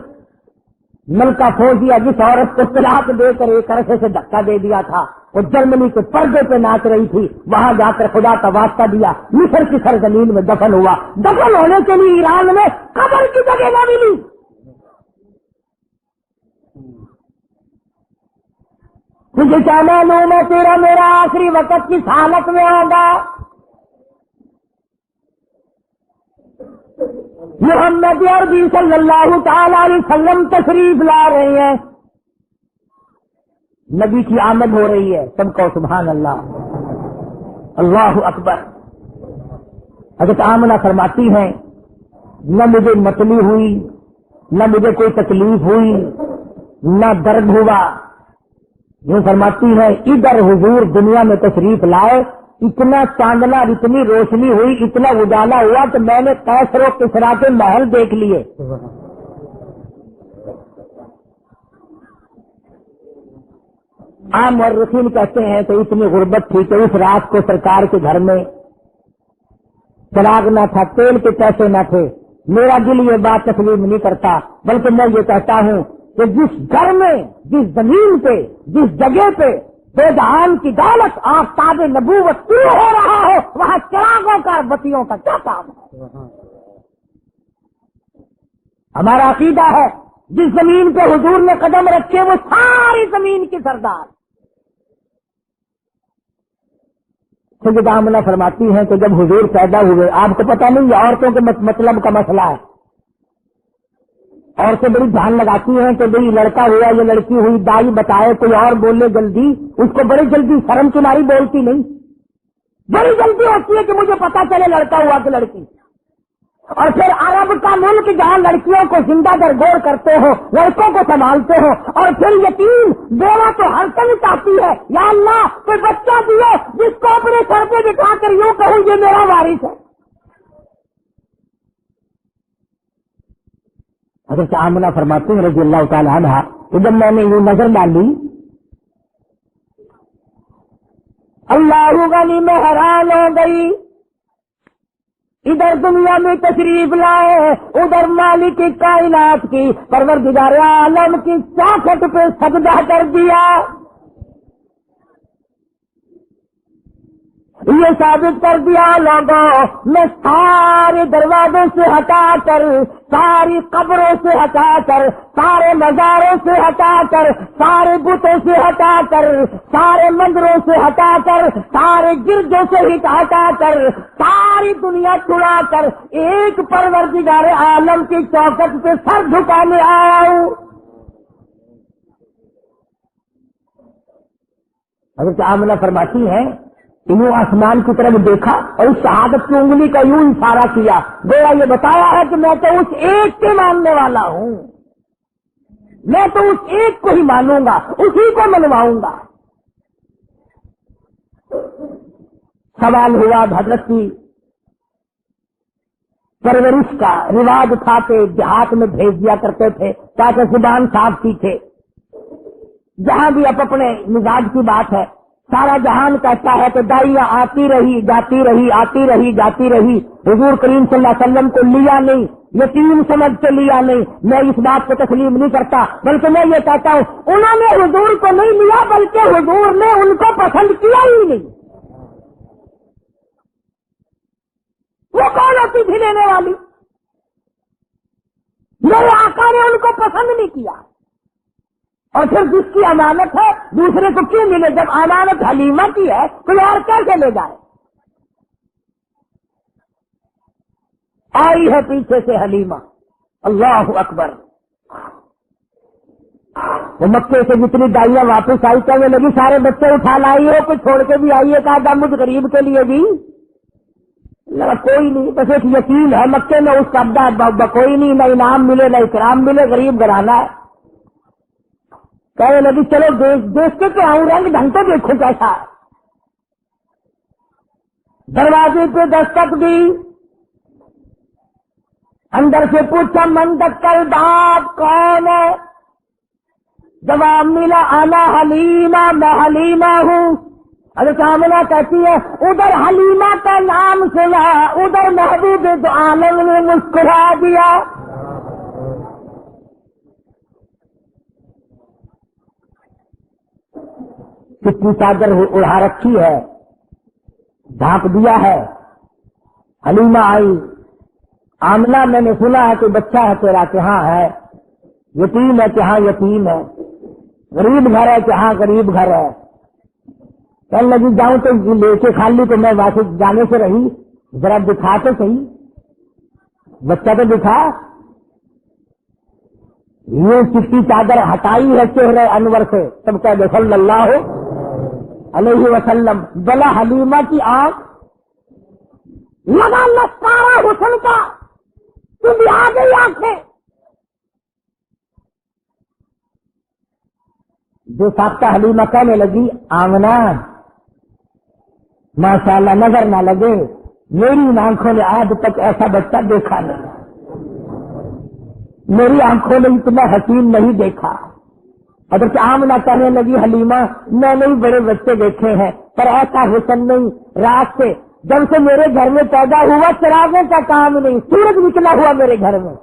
ملکہ فوزیہ جس عورت کو طلاق دے کر ایک عرصے سے دھکا دے دیا تھا، وہ جرمنی کے پردے پہ ناچ رہی تھی، وہاں جا کر خدا کا واسطہ دیا، مصر کی سرزمین میں دفن ہوا. دفن ہونے کے لیے ایران میں قبر کی جگہ نہ ملی. مجھے کیا معلوم ہے تیرا میرا آخری وقت کس حالت میں ہوگا. محمد عربی صلی اللہ تعالی علیہ وسلم تشریف لا رہے ہیں، نبی کی آمد ہو رہی ہے. سب کو سبحان اللہ، اللہ اکبر. حضرت آمنہ فرماتی ہیں نہ مجھے متلی ہوئی، نہ مجھے کوئی تکلیف ہوئی، نہ درد ہوا. یہ فرماتی ہے ادھر حضور دنیا میں تشریف لائے، اتنا چاندنا، اتنی روشنی ہوئی، اتنا اجالا ہوا کہ میں نے قیصر و کسریٰ کے محل دیکھ لیے. عام مورخین کہتے ہیں کہ اتنی غربت تھی کہ اس رات کو سرکار کے گھر میں چراغ نہ تھا، تیل کے پیسے نہ تھے. میرا دل یہ بات تسلیم نہیں کرتا، بلکہ میں یہ کہتا ہوں کہ جس گھر میں، جس زمین پہ، جس جگہ پہ دو جہان کی دولت آفتاب نبوت طلوع ہو رہا ہو، وہاں چراغوں کا، بتیوں کا کیا کام ہے؟ ہمارا عقیدہ ہے جس زمین پہ حضور نے قدم رکھے وہ ساری زمین کی سردار. سیدہ آمنہ فرماتی ہیں کہ جب حضور پیدا ہوئے، آپ کو پتہ نہیں یہ عورتوں کے مطلب کا مسئلہ ہے، عورتیں بڑی دھیان لگاتی ہیں کہ بھئی لڑکا ہوا یا لڑکی ہوئی، دائی بتائے، کوئی اور بولے جلدی، اس کو بڑی جلدی شرم کی ماری بولتی نہیں، بڑی جلدی ہوتی ہے کہ مجھے پتا چلے لڑکا ہوا کہ لڑکی. اور پھر عرب کا ملک جہاں لڑکیوں کو زندہ درگور کرتے ہو، لڑکوں کو سنبھالتے ہو، اور پھر یتیم بیوہ تو ہر کل چاہتی ہے یا اللہ کوئی بچہ دیے جس کو اپنے سر پہ بٹھا کر یوں کہوں یہ میرا وارث ہے. حضرت آمنہ فرماتے ہیں رضی اللہ تعالی عنہ کہ جب میں نے یوں نظر ڈالی، اللہ غنی میں حیران ہو گئی. ادھر دنیا میں تشریف لائے، ادھر مالک کائنات کی، پروردگار عالم کی چاکھٹ پہ سجدہ کر دیا. یہ ثابت کر دیا لوگوں میں سارے دروازوں سے ہٹا کر، ساری قبروں سے ہٹا کر، سارے مزاروں سے ہٹا کر، سارے بتوں سے ہٹا کر، سارے مندروں سے ہٹا کر، سارے گرجوں سے ہٹا کر، ساری دنیا چھڑا کر ایک پروردگار عالم کی چوکٹ پہ سر جھکانے آیا ہوں۔ حضرت آمنہ فرماتی ہیں انہوں آسمان کی طرف دیکھا اور اس شہادت کی انگلی کا یوں اشارہ کیا، گویا یہ بتایا ہے کہ میں تو اس ایک کے ماننے والا ہوں، میں تو اس ایک کو ہی مانوں گا، اسی کو منواؤں گا۔ سوال ہوا حضرت کی پرورش کا، رواج تھا کہ دیہات میں بھیج دیا کرتے تھے تاکہ زبان صاف سیکھے۔ جہاں بھی اب اپنے مزاج کی بات ہے، سارا جہان کہتا ہے کہ داعیاں آتی رہی جاتی رہی، آتی رہی جاتی رہی، حضور کریم صلی اللہ علیہ وسلم کو لیا نہیں، یتیم سمجھ کے لیا نہیں۔ میں اس بات کو تسلیم نہیں کرتا، بلکہ میں یہ کہتا ہوں انہوں نے حضور کو نہیں لیا بلکہ حضور نے ان کو پسند کیا ہی نہیں۔ وہ کون ہوتی تھی لینے والی؟ میرے آقا نے ان کو پسند نہیں کیا۔ اور پھر جس کی امانت ہے دوسرے کو کیوں ملے؟ جب امانت حلیمہ کی ہے کوئی اور کیسے لے جائے؟ آئی ہے پیچھے سے حلیمہ، اللہ اکبر۔ وہ مکے سے جتنی دائیاں واپس آئی کہنے لگی سارے بچے اٹھا لائی ہو، کوئی چھوڑ کے بھی آئیے، کہا مجھ غریب کے لیے بھی لگا کوئی نہیں، بس ایک یتیم ہے مکے میں، اس کا ابدا کوئی نہیں، نہ انعام ملے نہ اکرام ملے، غریب گھرانہ ہے۔ کہنے لگی چلو دیکھ کے آؤں، رنگ ڈھنگ کے دیکھو کیسا ہے۔ دروازے پہ دستک دی، اندر سے پوچھا من دکل باب کون ہے؟ جواب ملا انا حلیمہ، میں حلیمہ ہوں۔ حضرت آمنہ کہتی ہے ادھر حلیمہ کا نام سنا، ادھر محبوب دو عالم نے مسکرا دیا۔ کتنی چادر اڑا رکھی ہے، ڈھانپ دیا ہے۔ حلیمہ آئی، آمنہ میں نے سنا ہے کہ بچہ ہے تیرا، کہ ہاں ہے، یتیم ہے کہ ہاں یتیم ہے، غریب گھر ہے کہ ہاں غریب گھر ہے۔ کہنے لگی جاؤں تو لے کے خالی تو میں واپس جانے سے رہی، ذرا دکھا تو صحیح، بچہ تو دکھا۔ یہ چٹی چادر ہٹائی ہے چہرے انور سے، تب کہہ دے صلی اللہ علیہ وسلم۔ بلا حلیمہ کی آنکھ لگا لسکارا حسن کا، تم بھی آ گئی آنکھیں۔ جو ساختہ حلیمہ کہنے لگی آمنہ ماشاءاللہ نظر نہ لگے، میری آنکھوں نے آج تک ایسا بچہ دیکھا نہیں، میری آنکھوں نے اتنا حسین نہیں دیکھا۔ حضرت آمنہ کہنے لگی حلیمہ میں نے بڑے بچے دیکھے ہیں پر ایسا حسن نہیں، رات سے جب سے میرے گھر میں پیدا ہوا چراغوں کا کام نہیں، سورج نکلا ہوا میرے گھر میں۔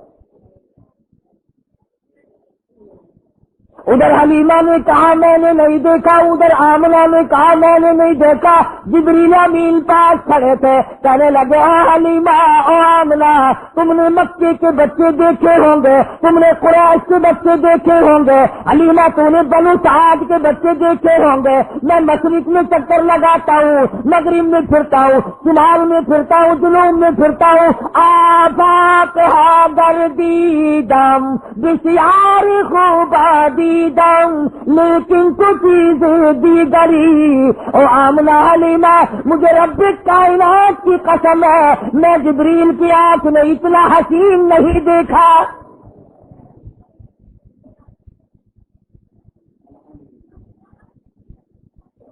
ادھر حلیمہ نے کہا میں نے نہیں دیکھا، ادھر آمنہ نے کہا میں نے نہیں دیکھا۔ جبریل امین پاس کھڑے تھے، کہنے لگے او حلیمہ او آمنہ تم نے مکے کے بچے دیکھے ہوں گے، تم نے قریش کے بچے دیکھے ہوں گے، حلیمہ تو نے بنو سعد کے بچے دیکھے ہوں گے۔ میں مشرق میں چکر لگاتا ہوں، مغرب میں پھرتا ہوں، شمال میں پھرتا ہوں، جنوب میں پھرتا ہوں، آفاق ہاگر دیدم بسیار خوبادی دیدم لیکن کچھ چیزیں دیگری۔ او آمنہ حلیمہ مجھے رب کائنات کی قسم ہے میں جبریل کی آنکھ میں اتنا حسین نہیں دیکھا۔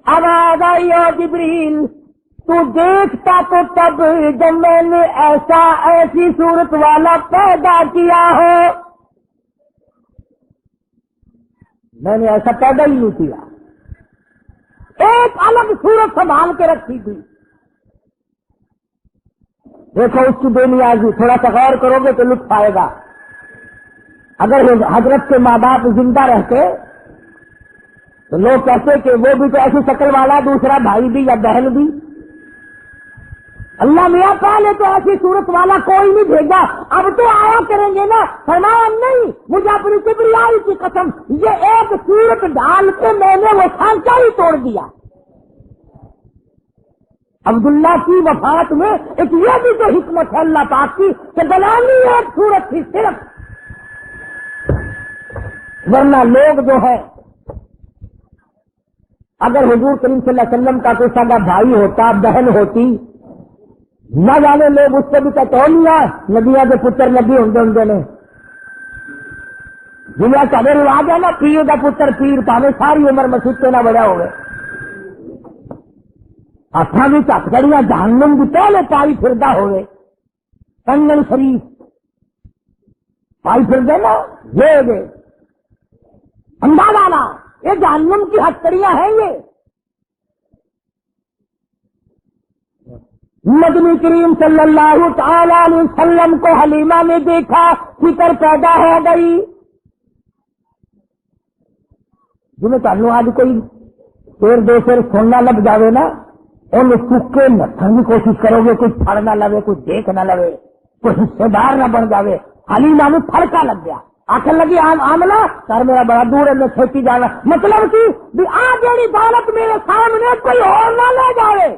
آواز آئی او جبریل تو دیکھتا تو تب جب میں نے ایسی صورت والا پیدا کیا ہو، میں نے ایسا پیدا ہی نہیں کیا، ایک الگ صورت سنبھال کے رکھی تھی۔ دیکھو اس کی بے نیازی، تھوڑا سا غور کرو گے تو لطف آئے گا۔ اگر حضرت کے ماں باپ زندہ رہتے تو لوگ کہتے کہ وہ بھی تو ایسی شکل والا دوسرا بھائی بھی یا بہن بھی، اللہ میاں پہلے تو ایسی صورت والا کوئی نہیں بھیجا، اب تو آیا کریں گے نا۔ فرمایا نہیں، مجھے اپنی کبریائی کی قسم، یہ ایک صورت ڈال کے میں نے وہ سانچہ ہی توڑ دیا۔ عبداللہ کی وفات میں ایک یہ بھی تو حکمت ہے اللہ پاک کی کہ بنانی ایک صورت تھی صرف، ورنہ لوگ جو ہے اگر حضور کریم صلی اللہ علیہ وسلم کا کوئی سگا بھائی ہوتا، بہن ہوتی، نہ جانے لوگ اس سے بھی کہتونیا ندیاں کے پتر نبی ہوں نے دنیا کا رواج ہے نا، پیر کا پتر پیر پاوے ساری عمر مسجد سے نہ بڑا ہوئے، ہاتھوں بھی چکڑیاں جہنم بھی پہلے پائی پھردا ہوئے، کنگن شریف پائی پھر دے نا، یہ دے انڈا والا، یہ جہنم کی ہتکڑیاں ہیں۔ یہ نبی کریم صلی اللہ تعالی علیہ وسلم کو حلیمہ نے دیکھا، فکر پیدا ہو گئی۔ جنہیں تعلق آج کوئی پیر دو پھر سننا لگ جاوے نا، ان سکے نسن کی کوشش کرو گے، کوئی پھڑ نہ لوے، کوئی دیکھ نہ لوے، کوئی حصے دار نہ بن جاوے۔ حلیمہ میں پھڑکا لگ گیا، آخر لگی آمنا سر میرا بڑا دور ہے، میں کھیتی جانا، مطلب کہ بھی آ جیڑی دولت میرے سامنے کوئی اور نہ لے جاوے۔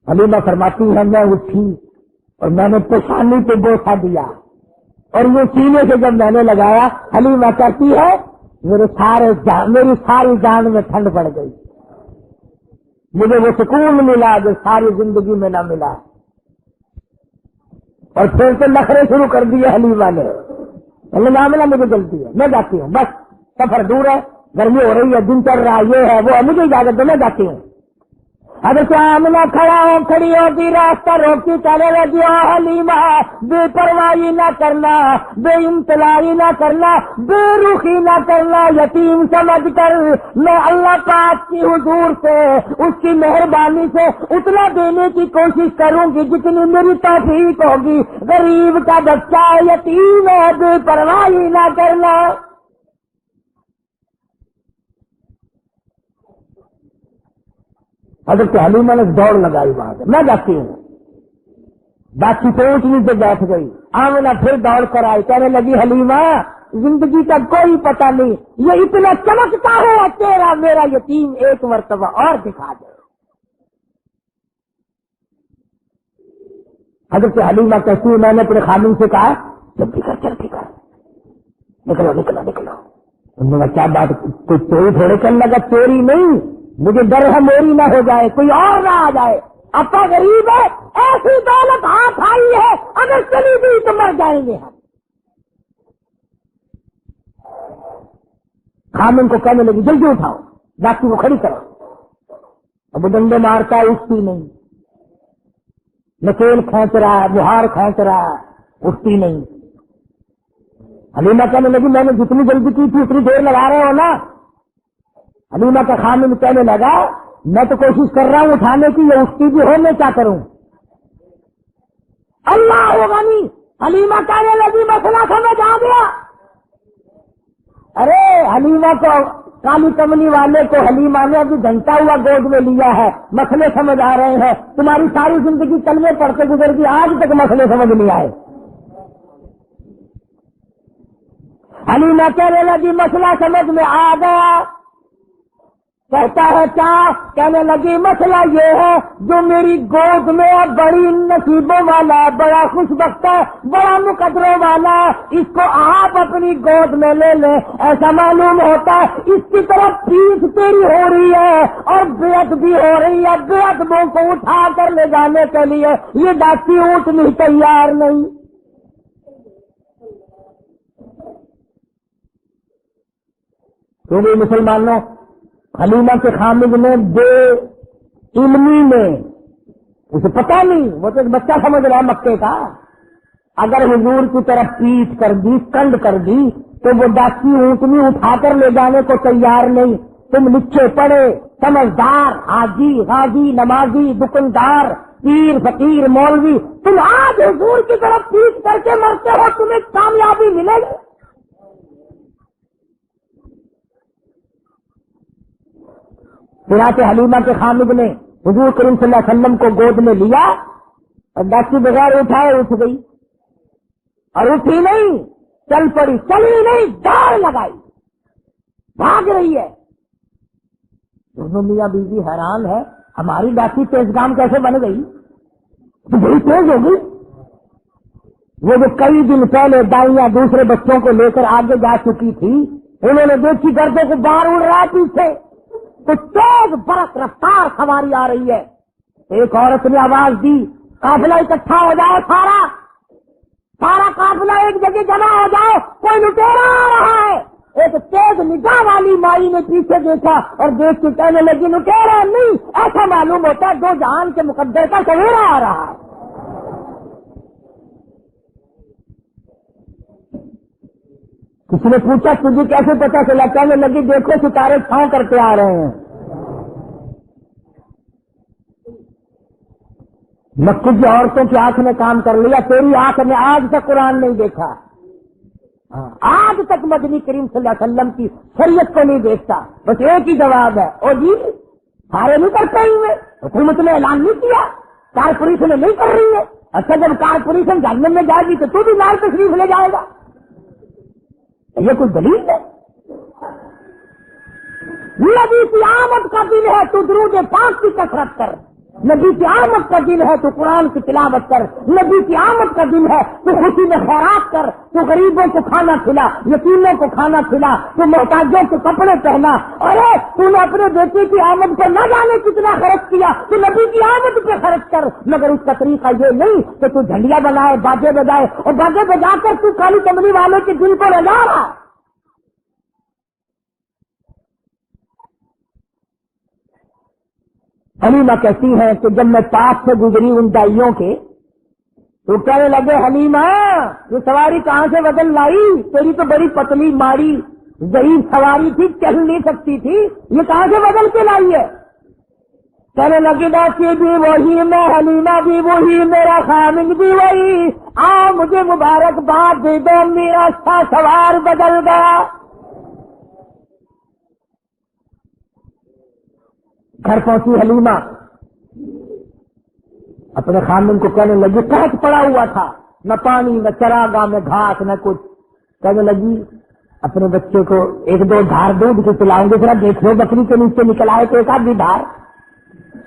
حلیمہ فرماتی ہے میں اٹھی اور میں نے پیشانی پہ بوسہ دیا، اور وہ سینے سے جب میں نے لگایا، حلیمہ کہتی ہے میری ساری جان میں ٹھنڈ پڑ گئی، مجھے وہ سکون ملا جو ساری زندگی میں نہ ملا۔ اور پھر سے نخرے شروع کر دیے حلیمہ نے، معاملہ مجھے جلدی ہے، میں جاتی ہوں، بس سفر دور ہے، گرمی ہو رہی ہے، دن چل رہا ہے، یہ ہے وہ ہے، مجھے اجازت دو، میں جاتی ہوں۔ حضرت آمنہ کھڑی ہوتی، راستہ روکتی، کہنے لگی او حلیمہ بے پرواہی نہ کرنا، بے انتلائی نہ کرنا، بے رخی نہ کرنا، یتیم سمجھ کر میں اللہ پاک کی حضور سے، اس کی مہربانی سے اتنا دینے کی کوشش کروں گی جتنی میری توفیق ہوگی، غریب کا بچہ یتیم ہے، بے پرواہی نہ کرنا۔ حضرت حلیمہ نے دوڑ لگائی وہاں سے، میں جاتی ہوں، باقی پہنچنے سے بیٹھ گئی۔ آمنہ پھر دوڑ کر آئی، کہنے لگی حلیمہ زندگی کا کوئی پتہ نہیں، یہ اتنا چمکتا ہوا تیرا میرا یتیم ایک مرتبہ اور دکھا دے۔ حضرت حلیمہ کہتی ہے میں نے اپنے خامن سے کہا جلدی کر نکلو نکلو نکلو۔ انہوں نے کیا بات، کوئی چوری تھوڑے کرنے لگا، چوری نہیں، مجھے ڈر ہے میری نہ ہو جائے، کوئی اور نہ آ جائے، اپا غریب ہے، ایسی دولت ہاتھ آئی ہے، اگر چلی گئی تو مر جائیں گے ہم۔ خامن کو کہنے لگی جلدی اٹھاؤ، ڈاکٹر کو کھڑی کرو، اب وہ ڈنڈے مارتا ہے، اٹھتی نہیں، نکیل کھینچ رہا ہے، بہار کھینچ رہا ہے، اٹھتی نہیں۔ حلیمہ کہنے لگی میں نے جتنی جلدی کی تھی اتنی دیر لگا رہے ہو نا۔ حلیمہ کا خامن کہنے لگا میں تو کوشش کر رہا ہوں اٹھانے کی، یہ اٹھتی بھی ہو، میں کیا کروں؟ اللہ ہوگا نہیں۔ حلیمہ کہنے لگی مسئلہ سمجھ آ گیا۔ ارے حلیمہ کو، کالی کمنی والے کو حلیمہ نے ابھی گھنٹہ ہوا گود میں لیا ہے، مسئلے سمجھ آ رہے ہیں، تمہاری ساری زندگی کلمے پڑھتے گزر گئی، آج تک مسئلے سمجھ نہیں آئے۔ حلیمہ کہنے لگی مسئلہ سمجھ میں آ گیا۔ کہتا ہے کیا؟ کہنے لگی مسئلہ یہ ہے جو میری گود میں بڑی نصیبوں والا، بڑا خوش بخت ہے، بڑا مقدروں والا، اس کو آپ اپنی گود میں لے لیں، ایسا معلوم ہوتا ہے اس کی طرف پیٹھ تیری ہو رہی ہے اور بیعت بھی ہو رہی ہے، بیعت کو اٹھا کر لے جانے کے لیے یہ ڈاکی اونٹ نہیں تیار نہیں۔ کیونکہ مسلمانوں حلیمہ کے خامد نے بے علمی میں، اسے پتہ نہیں، وہ تو ایک بچہ سمجھ رہا ہے مکے کا، اگر حضور کی طرف پیٹ کر دی، کنڈ کر دی تو وہ ڈاکی اونٹنی اٹھا کر لے جانے کو تیار نہیں۔ تم لکھے پڑھے سمجھدار حاجی غازی نمازی دکاندار پیر فقیر مولوی، تم آج حضور کی طرف پیٹ کر کے مرتے ہو، تمہیں کامیابی ملے گی؟ چنانچہ حلیمہ کے خامد نے حضور کریم صلی اللہ علیہ وسلم کو گود میں لیا اور ڈاکٹر بغیر اٹھائے اٹھ گئی، اور اٹھی نہیں، چل پڑی، چلی نہیں، دوڑ لگائی، بھاگ رہی ہے۔ دونوں میاں بیوی حیران ہے، ہماری ڈاکٹری تیز کام کیسے بن گئی، تو بڑی تیز ہو گئی۔ وہ جو کئی دن پہلے دائیاں دوسرے بچوں کو لے کر آگے جا چکی تھی، انہوں نے دیکھی گردوں کو باہر اڑ رہا ہے پیچھے، تو تیز برق رفتار سواری آ رہی ہے۔ ایک عورت نے آواز دی، قافلہ اکٹھا ہو جاؤ، سارا قافلہ ایک جگہ جمع ہو جاؤ، کوئی لٹیرا آ رہا ہے۔ ایک تیز نگاہ والی مائی نے پیچھے دیکھا اور دیکھ کے کہنے لگی، لٹیرا نہیں، ایسا معلوم ہوتا ہے دو جہان کے مقدر کا سویرا آ رہا ہے۔ کسی نے پوچھا تجھے کیسے پتا چلا؟ کہنے لگی دیکھو ستارے چھاؤں کرتے آ رہے ہیں۔ میں کچھ عورتوں کی آنکھ نے کام کر لیا، تیری آنکھ نے آج تک قرآن نہیں دیکھا، آج تک مدنی کریم صلی اللہ علیہ وسلم کی شریعت کو نہیں دیکھتا۔ بس ایک ہی جواب ہے، او جی سارے نہیں کرتے ہی میں، حکومت نے اعلان نہیں کیا، کارپوریشن نہیں کر رہی ہے۔ اچھا جب کارپوریشن جہنم میں جائے گی تو تو بھی لال تشریف لے جائے گا، یہ کوئی دلیل ہے؟ نبی کی آمد کا دن ہے تو درود پاک کی کثرت کر، نبی کی آمد کا دن ہے تو قرآن کی تلاوت کر، نبی کی آمد کا دن ہے تو خوشی میں خیرات کر، تو غریبوں کو کھانا کھلا، یتیموں کو کھانا کھلا، تو محتاجوں کو کپڑے پہنا۔ ارے تو نے اپنے بیٹے کی آمد پر نہ جانے کتنا خرچ کیا، تو نبی کی آمد پہ خرچ کر، مگر اس کا طریقہ یہ نہیں کہ تو جھنڈیاں بنائے، باجے بجائے، اور باجے بجا کر تو کالی کملی والے کے دل کو رجا رہا۔ حلیمہ کہتی ہے کہ جب میں پاس سے گزری ان دائیوں کے تو کہنے لگے، حلیمہ یہ سواری کہاں سے بدل لائی؟ تیری تو بڑی پتلی ماڑی ضعیف سواری تھی، چل نہیں سکتی تھی، یہ کہاں سے بدل کے لائی ہے؟ کہنے لگی ڈاکٹر بھی وہی، میں حلیمہ بھی وہی، میرا خامد بھی وہی، مجھے مبارکباد دے دو، میرا اچھا سوار بدل گیا۔ گھر پہنچی حلیمہ، اپنے خامن کو کہنے لگی، قحط پڑا ہوا تھا، نہ پانی نہ چراگاہ میں گھاس نہ کچھ۔ کہنے لگی اپنے بچے کو ایک دو دھار دودھ کی پلاؤں گے، ذرا دیکھ لو بکری کے نیچے نکل آئے تو ایک آدھی دھار۔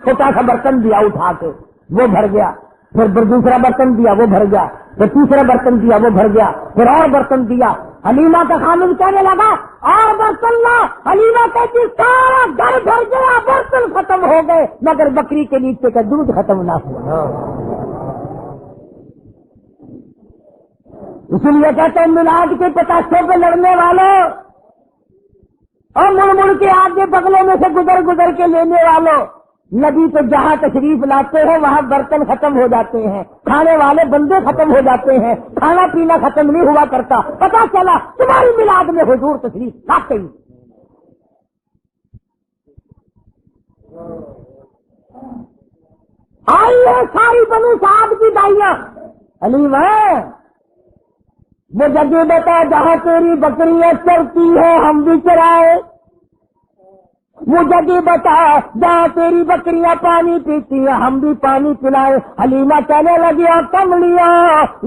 چھوٹا سا برتن دیا اٹھا کے، وہ بھر گیا، پھر دوسرا برتن دیا وہ بھر گیا، پھر تیسرا برتن دیا وہ بھر گیا، پھر اور برتن دیا۔ حلیمہ کا خامن کہنے لگا اور برتن لا، حلیمہ کہتی سارا گھر بھر گیا، برتن ختم ہو گئے، مگر بکری کے نیچے کا دودھ ختم نہ ہوا۔ اسی لیے کہتے ہیں میلاد کے پتاسوں پہ لڑنے والوں اور مڑ مڑ کے آگے بغلوں میں سے گزر گزر کے لینے والوں، نبی تو جہاں تشریف لاتے ہیں وہاں برتن ختم ہو جاتے ہیں، کھانے والے بندے ختم ہو جاتے ہیں، کھانا پینا ختم نہیں ہوا کرتا۔ پتا چلا تمہاری میلاد میں حضور تشریف لاتے ہی۔ آئیے ساری بنو سعد کی دائیاں، حلیمہ وہ جگہ بتا جہاں تیری بکریاں چرتی ہے ہم بھی چرائے، وہ جگہ بتا جہاں تیری بکریاں پانی پیتی ہیں ہم بھی پانی پلائے۔ حلیمہ کہنے لگی اور کملیاں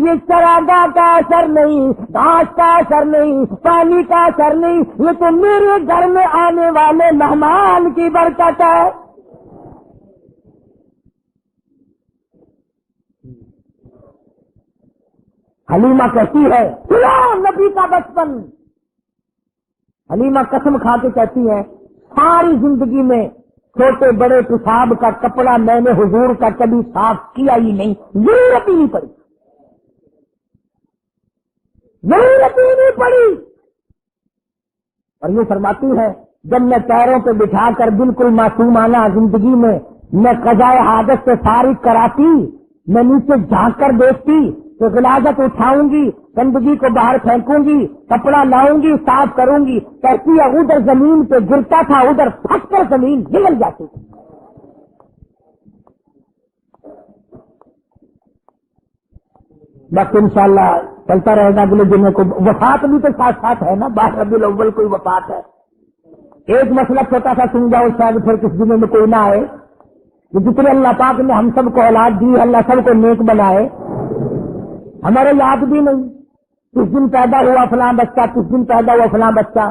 یہ چراگاہ کا اثر نہیں، گھاس کا اثر نہیں، پانی کا اثر نہیں، یہ تو میرے گھر میں آنے والے مہمان کی برکت ہے۔ حلیمہ کہتی ہے سنو نبی کا بچپن، حلیمہ قسم کھا کے کہتی ہے ساری زندگی میں چھوٹے بڑے پیشاب کا کپڑا میں نے حضور کا کبھی صاف کیا ہی نہیں، ضرورت ہی نہیں پڑی، ضرورت ہی نہیں پڑی۔ اور یہ فرماتی ہے جب میں پیروں پہ بٹھا کر بالکل معصومانہ زندگی میں قضائے حاجت سے فارغ کراتی، میں نیچے جھانک کر دیکھتی تو غلاظت اٹھاؤں گی، گندگی کو باہر پھینکوں گی، کپڑا لاؤں گی، صاف کروں گی، کہتی ہے ادھر زمین پہ گرتا تھا، ادھر پھٹ کر زمین جل جاتی تھی۔ بس انشاءاللہ چلتا رہے گا اگلے دنوں کو، وفات بھی تو ساتھ ساتھ ہے نا، 12 ربیع الاول کوئی وفات ہے۔ ایک مسئلہ چھوٹا سا سن جاؤ، شاید پھر کس دنوں میں کوئی نہ آئے کہ جتنے اللہ پاک نے ہم سب کو اولاد دی، اللہ سب کو نیک بنائے، ہمارے یاد بھی نہیں کس دن پیدا ہوا فلاں بچہ، کس دن پیدا ہوا فلاں بچہ،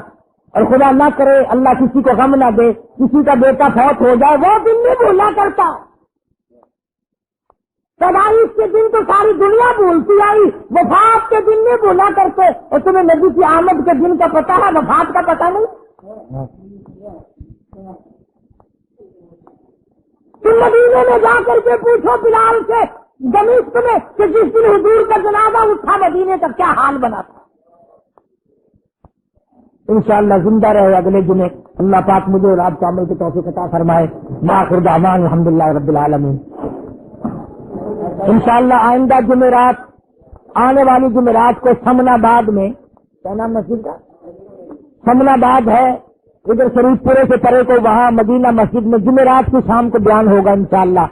اور خدا نہ کرے اللہ کسی کو غم نہ دے کسی کا بیٹا فوت ہو جائے، وہ دن نہیں بھولا کرتا۔ پیدائش کے دن تو ساری دنیا بھولتی آئی، وفات کے دن نہیں بھولا کرتے، اور تمہیں نبی کی آمد کے دن کا پتہ ہے، وفات کا پتہ نہیں۔ تم مدینے میں جا کر کے پوچھو بلال سے دمشق میں کہ جس دن حضور کا جنازہ اٹھا مدینے کا کیا حال بنا تھا۔ انشاءاللہ زندہ رہے اگلے جمعے، اللہ پاک مجھے اور آپ کو عمل کی توفیق عطا فرمائے۔ وآخر دعوانا الحمدللہ رب العالمین۔ انشاءاللہ آئندہ جمعرات، آنے والی جمعرات کو سمن آباد میں، کیا نام مسجد کا؟ سمن آباد ہے، ادھر شریف پورے سے پرے کو، وہاں مدینہ مسجد میں جمعرات کی شام کو بیان ہوگا انشاءاللہ،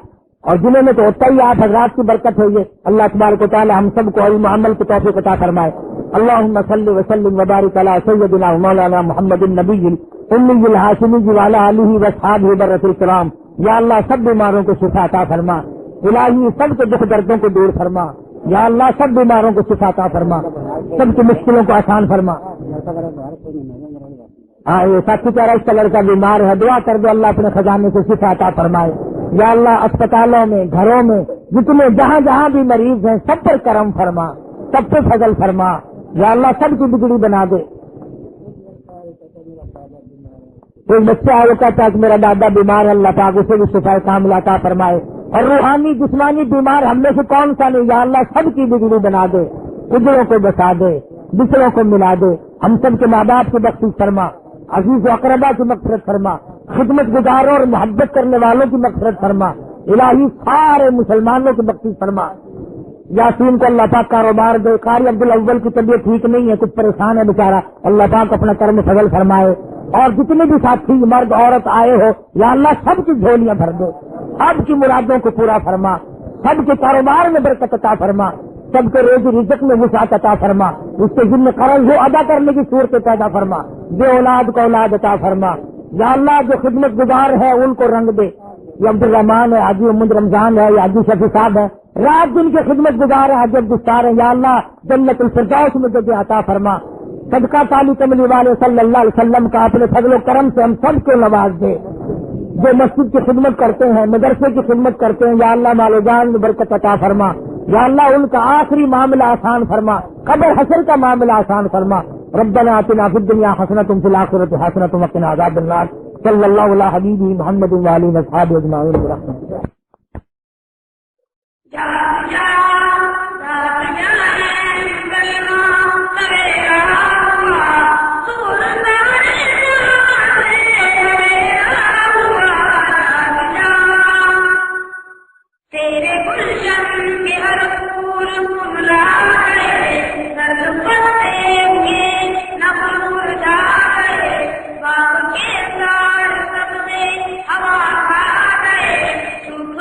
اور جمعے میں تو ہوتا ہی آپ حضرات کی برکت ہوئی، اللہ تبارک و تعالی ہم سب کو علم عمل کی توفیق عطا فرمائے۔ اللہم صلی وسلم وبارک علی سیدنا مولانا محمد النبی الامی الہاشمی وعلی آلہ واصحابہ برۃ الکرام۔ یا اللہ سب بیماروں کو شفا عطا فرما، الہی سب کے دکھ دردوں کو دور فرما، یا اللہ سب بیماروں کو شفا عطا فرما، سب کی مشکلوں کو آسان فرما۔ ہاں یہ ساتھی کہہ رہا اس کا لڑکا بیمار ہے، دعا کر دو اللہ اپنے خزانے سے شفا عطا فرمائے۔ یا اللہ اسپتالوں میں، گھروں میں جتنے جہاں جہاں بھی مریض ہیں سب پر کرم فرما، سب پہ فضل فرما، یا اللہ سب کی بگڑی بنا دے۔ ایک بچہ ہے وہ کہتا ہے کہ میرا دادا بیمار ہے، اللہ پاک اسے بھی شفا کاملہ عطا فرمائے، اور روحانی جسمانی بیمار ہم میں سے کون سا نہیں، یا اللہ سب کی بگڑی بنا دے، اجڑوں کو بسا دے، بچڑوں کو ملا دے، ہم سب کے ماں باپ کی بخشش فرما، عزیز و اقربا کی مغفرت فرما، خدمت گزاروں اور محبت کرنے والوں کی مغفرت فرما، الہی سارے مسلمانوں کی بخشش فرما۔ یاسین کو اللہ پاک کاروبار دے، قاری عبدالاول کی طبیعت ٹھیک نہیں ہے، کچھ پریشان ہے بیچارہ، اللہ پاک اپنا کرم فضل فرمائے، اور جتنے بھی ساتھی مرد عورت آئے ہو یا اللہ سب کی جھولیاں بھر دے، سب کی مرادوں کو پورا فرما، سب کے کاروبار میں برکت عطا فرما، سب کے روزی رزق میں وسعت عطا فرما، اس کے ذمہ قرض ہو ادا کرنے کی صورت پیدا فرما، بے اولاد کو اولاد عطا فرما، یا اللہ جو خدمت گزار ہے ان کو رنگ دے، یہ عبد الرحمان ہے، حاجی محمد رمضان ہے، یا حاجی شفیع صاحب ہے، رات دن کے خدمت گزار ہے، حاجی عبدالستار ہے، یا اللہ جنت الفردوس میں جگہ عطا فرما، صدقہ تعالی کملی والے صلی اللہ علیہ وسلم کا اپنے فضل و کرم سے ہم سب کو نواز دے، جو مسجد کی خدمت کرتے ہیں، مدرسے کی خدمت کرتے ہیں، یا اللہ مال و جان میں برکت عطا فرما، یا اللہ ان کا آخری معاملہ آسان فرما، قبر حشر کا معاملہ آسان فرما۔ ربنا آتنا فی الدنیا حسنۃ وفی الآخرۃ حسنۃ وقنا عذاب النار۔ صلی اللہ علی حبیبہ محمد وآلہ وصحبہ اجمعین برحمتہ۔ ہوا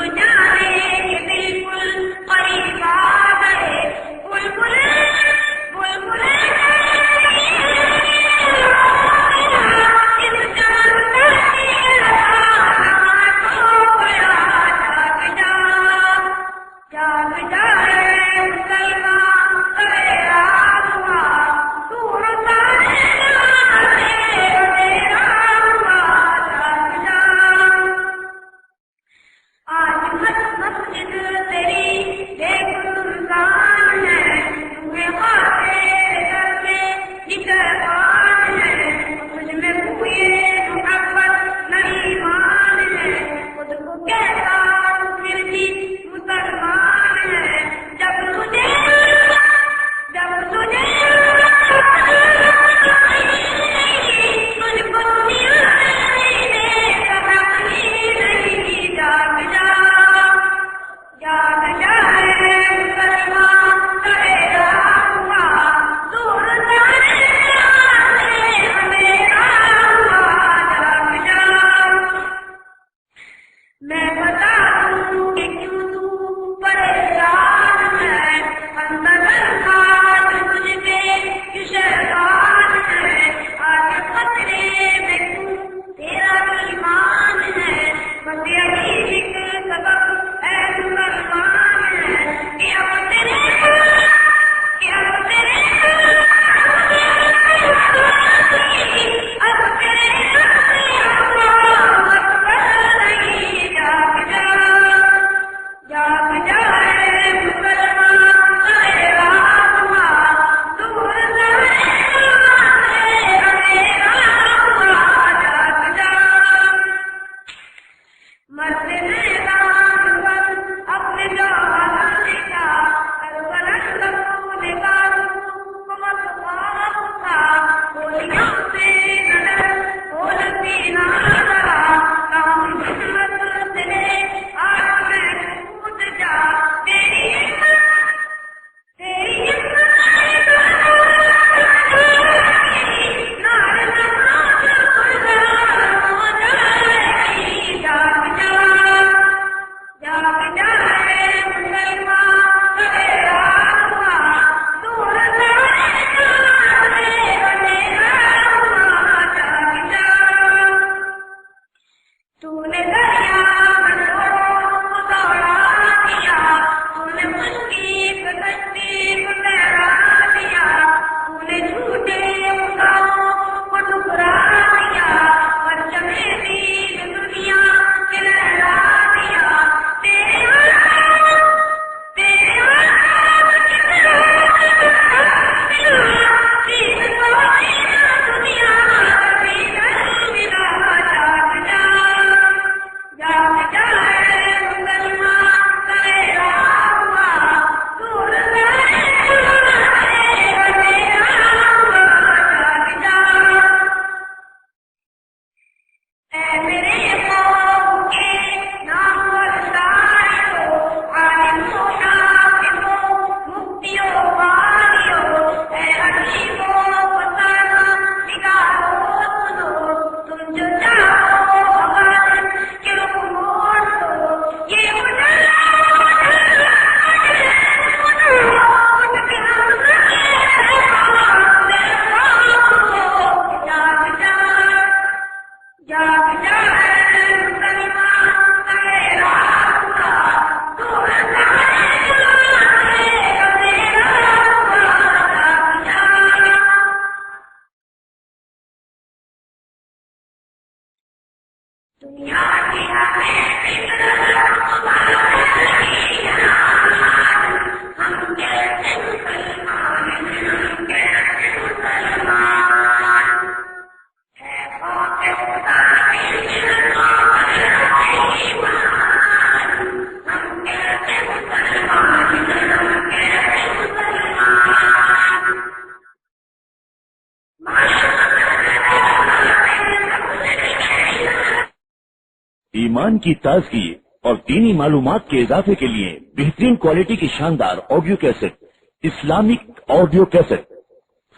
ایمان کی تازگی اور دینی معلومات کے اضافے کے لیے بہترین کوالٹی کی شاندار audio cassette, Islamic audio cassette,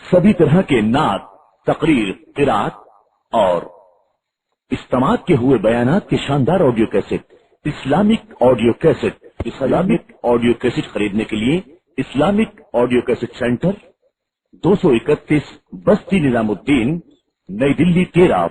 سبھی طرح کے نعت، تقریر، قرات اور استماعت کے ہوئے بیانات کے شاندار audio cassette, Islamic audio cassette. Islamic audio cassette خریدنے کے لیے اسلامک آڈیو کیسٹ سینٹر 231 بستی نظام الدین، نئی دلی 13